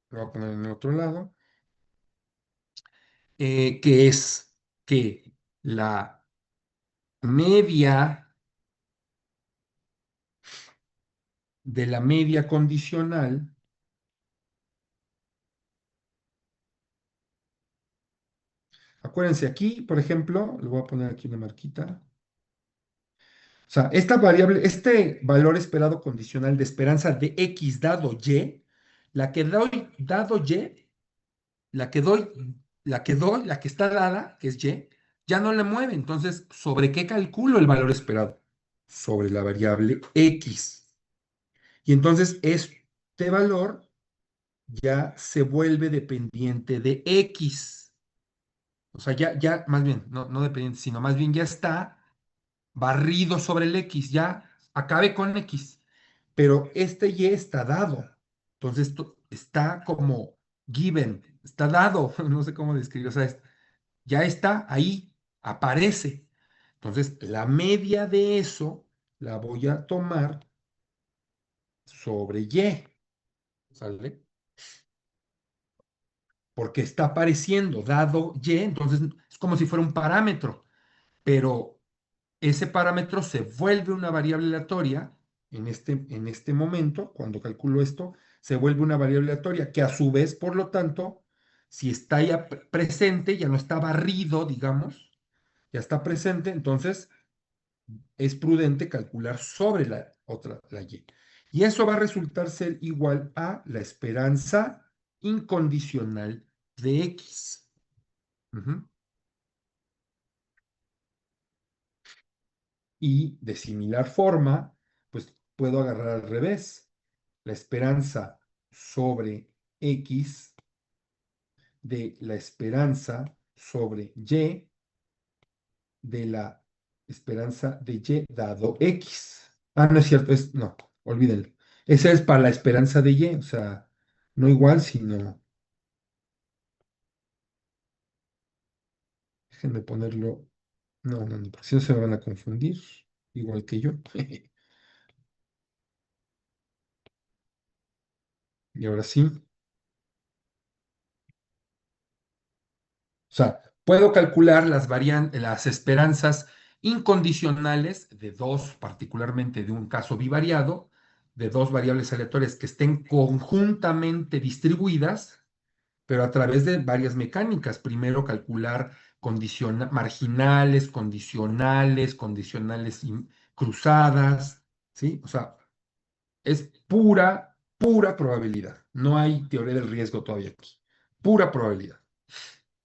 Lo voy a poner en el otro lado, que es que la media de la media condicional, acuérdense aquí, por ejemplo, le voy a poner aquí una marquita. O sea, esta variable, este valor esperado condicional de esperanza de x dado y, la que doy dado y, la que doy, la que está dada, que es y, ya no la mueve. Entonces, ¿sobre qué calculo el valor esperado? Sobre la variable x. Y entonces este valor ya se vuelve dependiente de x. O sea, ya, más bien, no dependiente, sino más bien ya está barrido sobre el x, ya acabé con x, pero este y está dado. Entonces esto está como given, está dado, no sé cómo describirlo, o sea, ya está ahí, aparece. Entonces la media de eso la voy a tomar sobre y, ¿sale? Porque está apareciendo dado y, entonces es como si fuera un parámetro, pero ese parámetro se vuelve una variable aleatoria en este momento, cuando calculo esto, se vuelve una variable aleatoria que a su vez, por lo tanto, si está ya presente, ya no está barrido, digamos, ya está presente, entonces es prudente calcular sobre la otra, la y. Y eso va a resultar ser igual a la esperanza incondicional de x. Ujú. Y de similar forma, pues puedo agarrar al revés. La esperanza sobre X de la esperanza sobre Y de la esperanza de Y dado X. Ah, no es cierto, no, olvídenlo. Esa es para la esperanza de Y, o sea, no igual, sino Déjenme ponerlo. No, no, no, porque si no se me van a confundir, igual que yo. Y ahora sí. O sea, puedo calcular las esperanzas incondicionales de dos, particularmente de un caso bivariado, de dos variables aleatorias que estén conjuntamente distribuidas, pero a través de varias mecánicas. Primero calcular marginales, condicionales cruzadas, ¿sí? O sea, es pura, pura probabilidad. No hay teoría del riesgo todavía aquí. Pura probabilidad,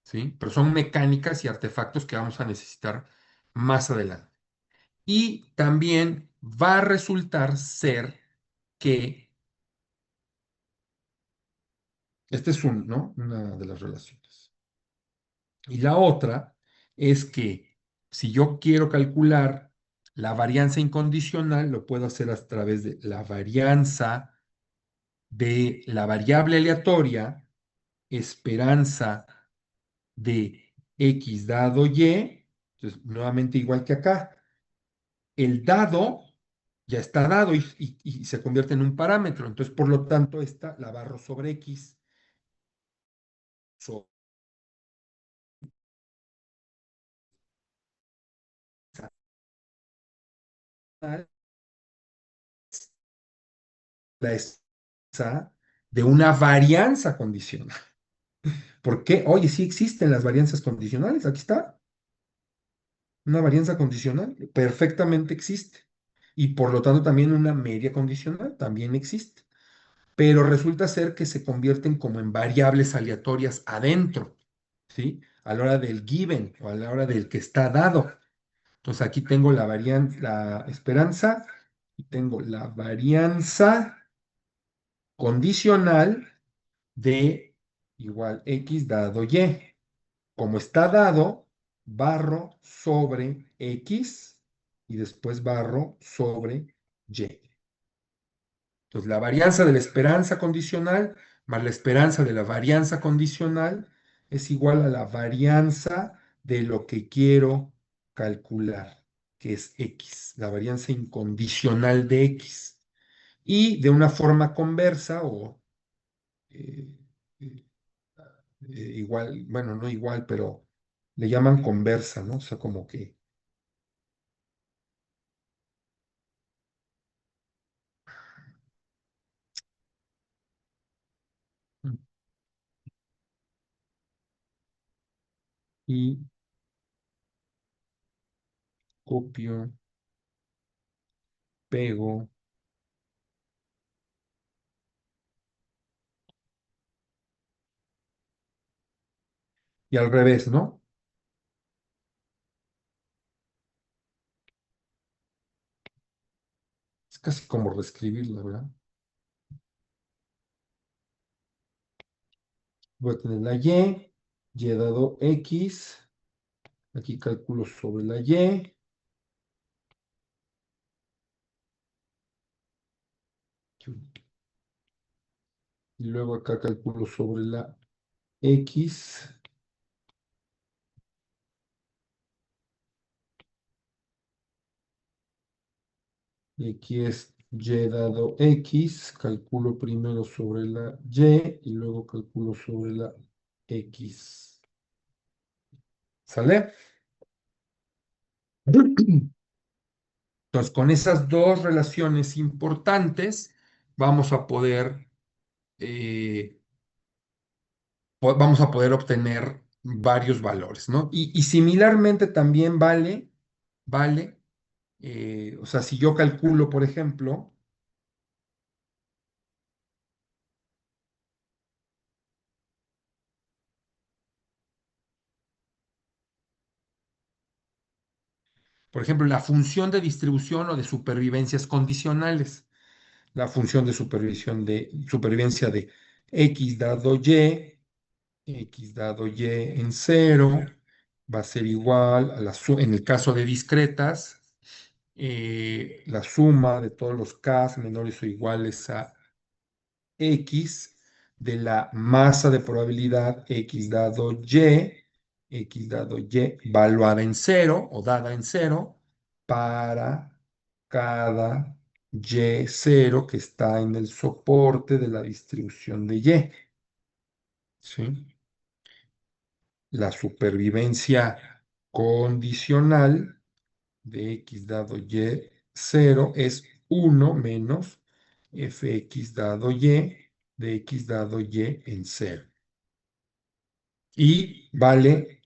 ¿sí? Pero son mecánicas y artefactos que vamos a necesitar más adelante. Y también va a resultar ser que, este es ¿no? Una de las relaciones. Y la otra es que si yo quiero calcular la varianza incondicional, lo puedo hacer a través de la varianza de la variable aleatoria, esperanza de X dado Y. Entonces, nuevamente igual que acá, el dado ya está dado y se convierte en un parámetro. Entonces, por lo tanto, esta la barro sobre X. Sobre la esa de una varianza condicional. ¿Por qué? Oye, sí existen las varianzas condicionales. Aquí está. Una varianza condicional perfectamente existe. Y por lo tanto también una media condicional también existe. Pero resulta ser que se convierten como en variables aleatorias adentro, ¿sí? A la hora del given o a la hora del que está dado. Entonces aquí tengo la esperanza y tengo la varianza condicional de igual X dado Y. Como está dado, barro sobre X y después barro sobre Y. Entonces, la varianza de la esperanza condicional más la esperanza de la varianza condicional es igual a la varianza de lo que quiero calcular, que es X, la varianza incondicional de X. Y de una forma conversa o eh, eh, igual, bueno, no igual, pero le llaman conversa, ¿no? O sea, como que y copio, pego y al revés, ¿no? Es casi como reescribirla, ¿verdad? Voy a tener la Y dado X, aquí calculo sobre la y luego acá calculo sobre la X, y aquí es Y dado X, calculo primero sobre la Y y luego calculo sobre la X. ¿Sale? Entonces, con esas dos relaciones importantes, vamos a poder, eh, vamos a poder obtener varios valores, ¿no? Y similarmente también vale, o sea, si yo calculo, por ejemplo, la función de distribución o de supervivencias condicionales, la función de supervivencia de X dado X dado Y en cero, va a ser igual a en el caso de discretas, la suma de todos los K menores o iguales a X de la masa de probabilidad X dado Y X dado Y valuada en cero o dada en cero para cada Y0 que está en el soporte de la distribución de Y. ¿Sí? La supervivencia condicional de X dado Y0 es 1 menos Fx dado Y de X dado Y en cero. Y vale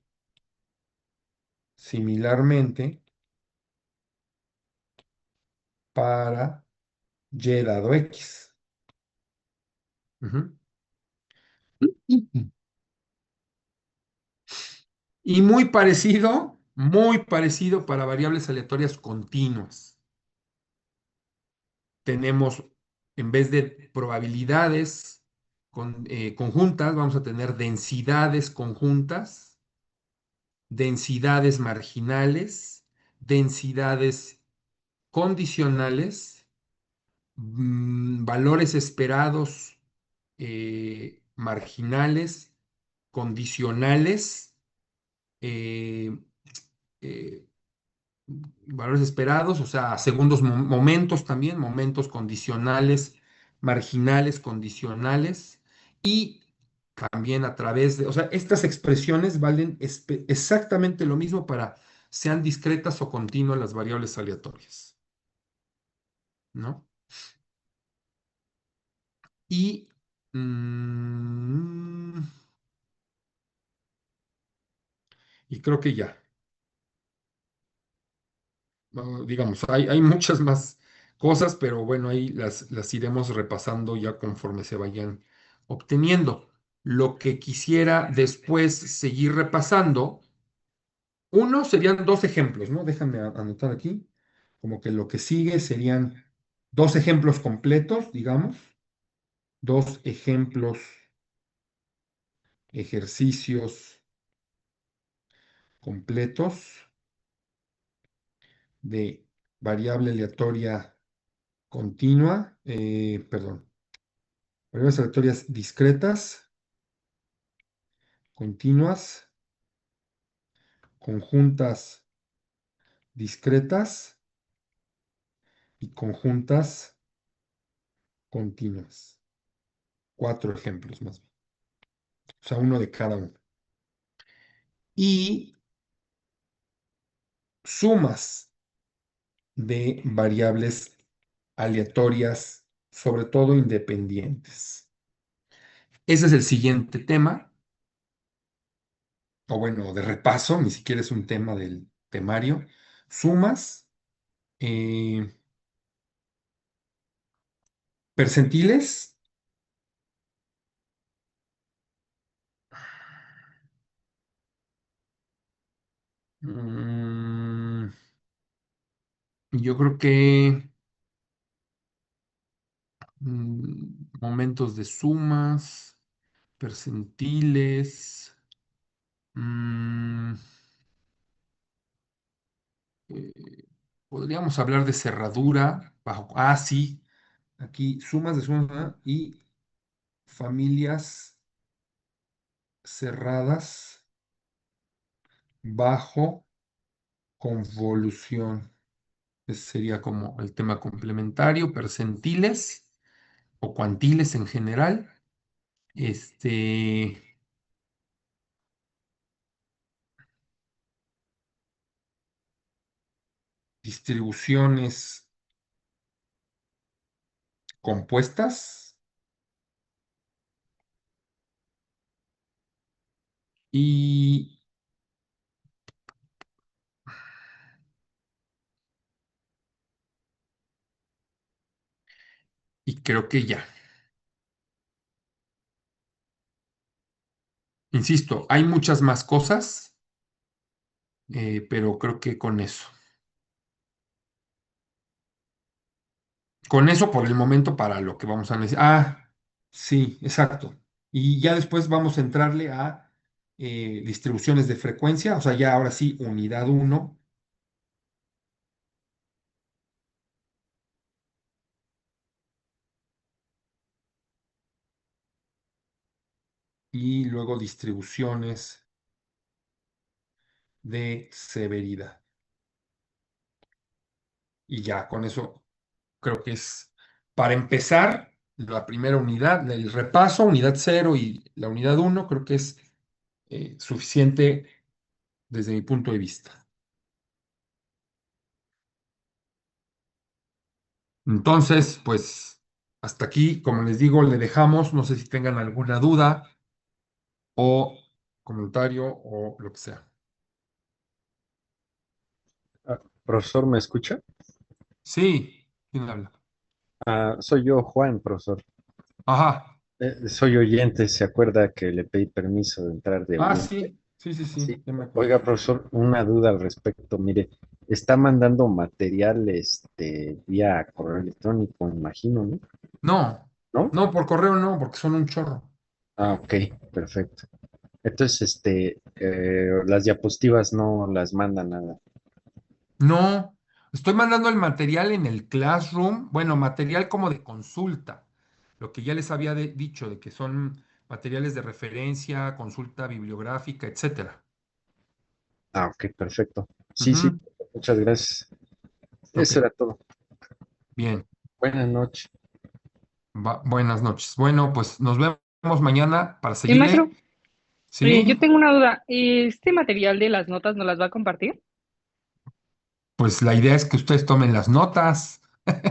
similarmente para Y dado X. Ujú. Y muy parecido para variables aleatorias continuas. Tenemos, en vez de probabilidades conjuntas, vamos a tener densidades conjuntas, densidades marginales, densidades condicionales, valores esperados marginales, condicionales, eh, eh, valores esperados, o sea, segundos momentos también, momentos condicionales, marginales, condicionales, y también a través de, o sea, estas expresiones valen exactamente lo mismo para sean discretas o continuas las variables aleatorias, ¿no? Y, mm, y creo que ya. Digamos, hay muchas más cosas, pero bueno, ahí las iremos repasando ya conforme se vayan obteniendo. Lo que quisiera después seguir repasando, uno serían dos ejemplos, ¿no? Déjame anotar aquí, como que lo que sigue serían dos ejemplos completos, digamos, dos ejemplos, ejercicios completos de variable aleatoria continua, perdón, variables aleatorias discretas, continuas, conjuntas discretas y conjuntas continuas. Cuatro ejemplos más bien. O sea, uno de cada uno. Y sumas de variables aleatorias, sobre todo independientes. Ese es el siguiente tema, o bueno, de repaso, ni siquiera es un tema del temario. Sumas, eh, percentiles. mm, yo creo que momentos de sumas, percentiles, mm, eh, podríamos hablar de cerradura, sí, aquí sumas de sumas, ¿verdad? Y familias cerradas bajo convolución. Ese sería como el tema complementario, percentiles o cuantiles en general. Este, distribuciones compuestas y, y creo que ya. Insisto, hay muchas más cosas, pero creo que con eso. Con eso por el momento para lo que vamos a necesitar. Sí, exacto. Y ya después vamos a entrarle a distribuciones de frecuencia, o sea, ya ahora sí, unidad uno y luego distribuciones de severidad. Y ya, con eso creo que es, para empezar, la primera unidad, el repaso, unidad cero y la unidad uno, creo que es suficiente desde mi punto de vista. Entonces, pues, hasta aquí, como les digo, le dejamos, no sé si tengan alguna duda o comentario o lo que sea. Ah, profesor, ¿me escucha? Sí, ¿quién habla? Soy yo, Juan, profesor. Ajá. Soy oyente, ¿se acuerda que le pedí permiso de entrar de Ah, oyente? sí, sí, sí, sí, Sí. ya me acuerdo. Oiga, profesor, una duda al respecto. Mire, está mandando material vía correo electrónico, imagino, ¿no? No, ¿No? no, por correo no, porque son un chorro. Ok, perfecto. Entonces, las diapositivas no las manda nada. No, estoy mandando el material en el Classroom, bueno, material como de consulta, lo que ya les había dicho, de que son materiales de referencia, consulta bibliográfica, etcétera. Ok, perfecto. Sí, sí, Ujú. muchas gracias. Ok, Eso era todo. bien. Buenas noches. Buenas noches. Bueno, pues nos vemos mañana para Maestro, seguirle. yo Sí, tengo una duda. ¿Este material de las notas nos las va a compartir? pues la idea es que ustedes tomen las notas,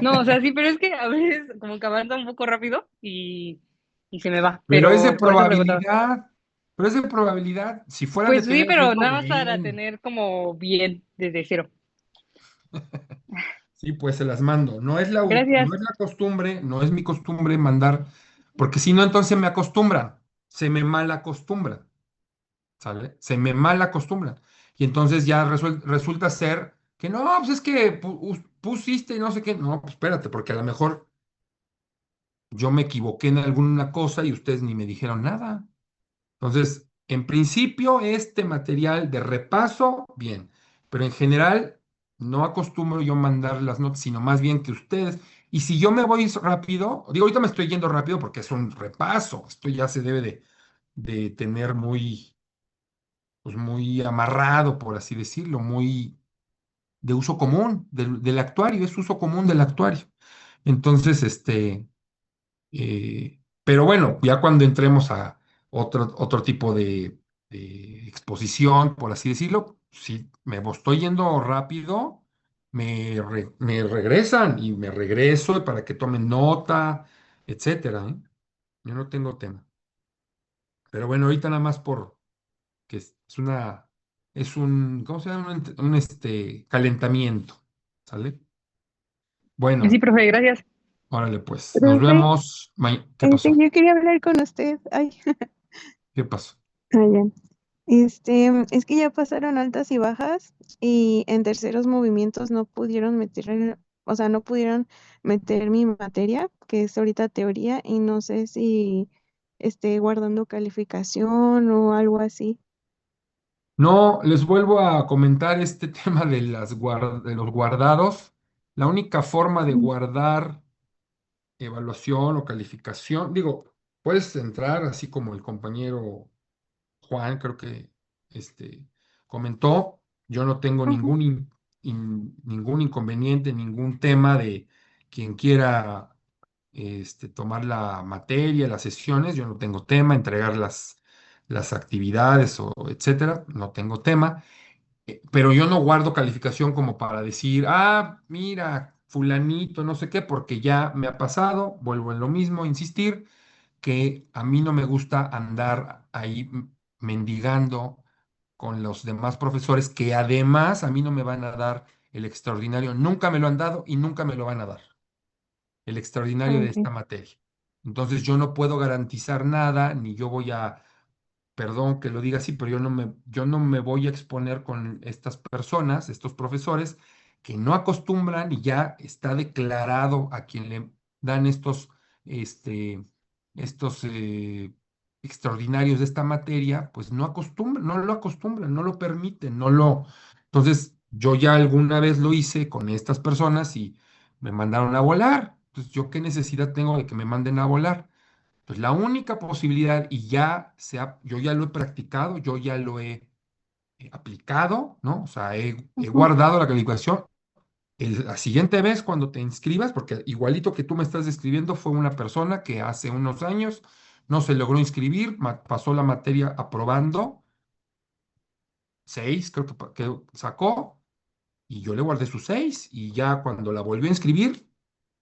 No, o sea, sí, pero es que a veces como que avanza un poco rápido y se me va, pero es de pero por eso preguntaba. probabilidad, pero es de probabilidad. Si fueran de Pues sí, tener pero riesgo, nada más para bien. tener como bien desde cero. Sí, pues se las mando. Gracias. No es la costumbre, no es mi costumbre mandar, porque si no, entonces me acostumbran, se me mal acostumbran, ¿sale? Se me mal acostumbran. Y entonces ya resulta ser que no, pues es que pusiste y no sé qué. No, pues espérate, porque a lo mejor yo me equivoqué en alguna cosa y ustedes ni me dijeron nada. Entonces, en principio, este material de repaso, bien, pero en general no acostumbro yo mandar las notas, sino más bien que ustedes. Y si yo me voy rápido, digo, ahorita me estoy yendo rápido porque es un repaso, esto ya se debe de tener muy, pues muy amarrado, por así decirlo, muy de uso común del actuario, es uso común del actuario. Entonces, pero bueno, ya cuando entremos a otro tipo de exposición, por así decirlo, si estoy yendo rápido, me regresan y me regreso para que tomen nota, etcétera, ¿eh? Yo no tengo tema. Pero bueno, ahorita nada más por que es un, ¿cómo se llama? Calentamiento, ¿sale? Sí, Bueno, profe, gracias. órale pues, nos Profe, vemos. ¿Qué pasó? yo quería hablar con usted. Ay, ¿Qué pasó? ya. Es que ya pasaron altas y bajas y en terceros movimientos no pudieron meter, o sea, no pudieron meter mi materia, que es ahorita teoría, y no sé si esté guardando calificación o algo así. No, les vuelvo a comentar este tema de de los guardados. La única forma de Mm. guardar evaluación o calificación, digo, puedes entrar así como el compañero Juan, creo que comentó, yo no tengo Ujú. ningún inconveniente, ningún tema de quien quiera tomar la materia, las sesiones, yo no tengo tema, entregar las actividades o etcétera, no tengo tema. Pero yo no guardo calificación como para decir, ah, mira, fulanito, no sé qué, porque ya me ha pasado, vuelvo en lo mismo, insistir, que a mí no me gusta andar ahí mendigando con los demás profesores que además a mí no me van a dar el extraordinario, nunca me lo han dado y nunca me lo van a dar, el extraordinario de Okay. esta materia. Entonces yo no puedo garantizar nada, ni yo voy a, perdón que lo diga así, pero yo no me voy a exponer con estas personas, estos profesores, que no acostumbran y ya está declarado a quien le dan este, estos extraordinarios de esta materia, pues no acostumbran, no lo acostumbran, no lo permiten, no lo. Entonces, yo ya alguna vez lo hice con estas personas y me mandaron a volar. Entonces, ¿yo qué necesidad tengo de que me manden a volar? Pues la única posibilidad, y yo ya lo he practicado, yo ya lo he aplicado, ¿no? O sea, he Ujú. guardado la calificación. La siguiente vez cuando te inscribas, porque igualito que tú me estás describiendo, fue una persona que hace unos años no se logró inscribir, pasó la materia aprobando, 6, creo que sacó, y yo le guardé sus 6, y ya cuando la volvió a inscribir,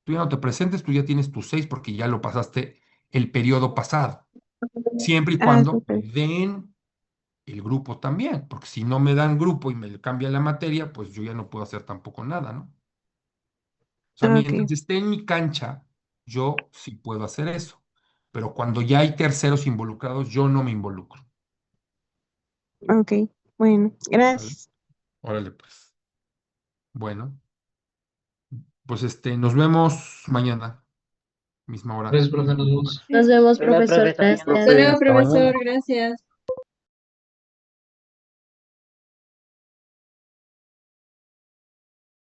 tú ya no te presentes, tú ya tienes tus 6 porque ya lo pasaste el periodo pasado, siempre y Ah, cuando me súper. den el grupo también, porque si no me dan grupo y me cambian la materia, pues yo ya no puedo hacer tampoco nada, ¿no? O sea, Ok, mientras esté en mi cancha, yo sí puedo hacer eso. Pero cuando ya hay terceros involucrados, yo no me involucro. ok. Bueno, ¿Vale? gracias. Órale, pues. Bueno, pues nos vemos mañana, misma hora. Gracias, profe, nos vemos. Nos vemos, Hola, profesor. profesor, mañana. Gracias. Hasta luego, Hasta mañana. profesor. Gracias.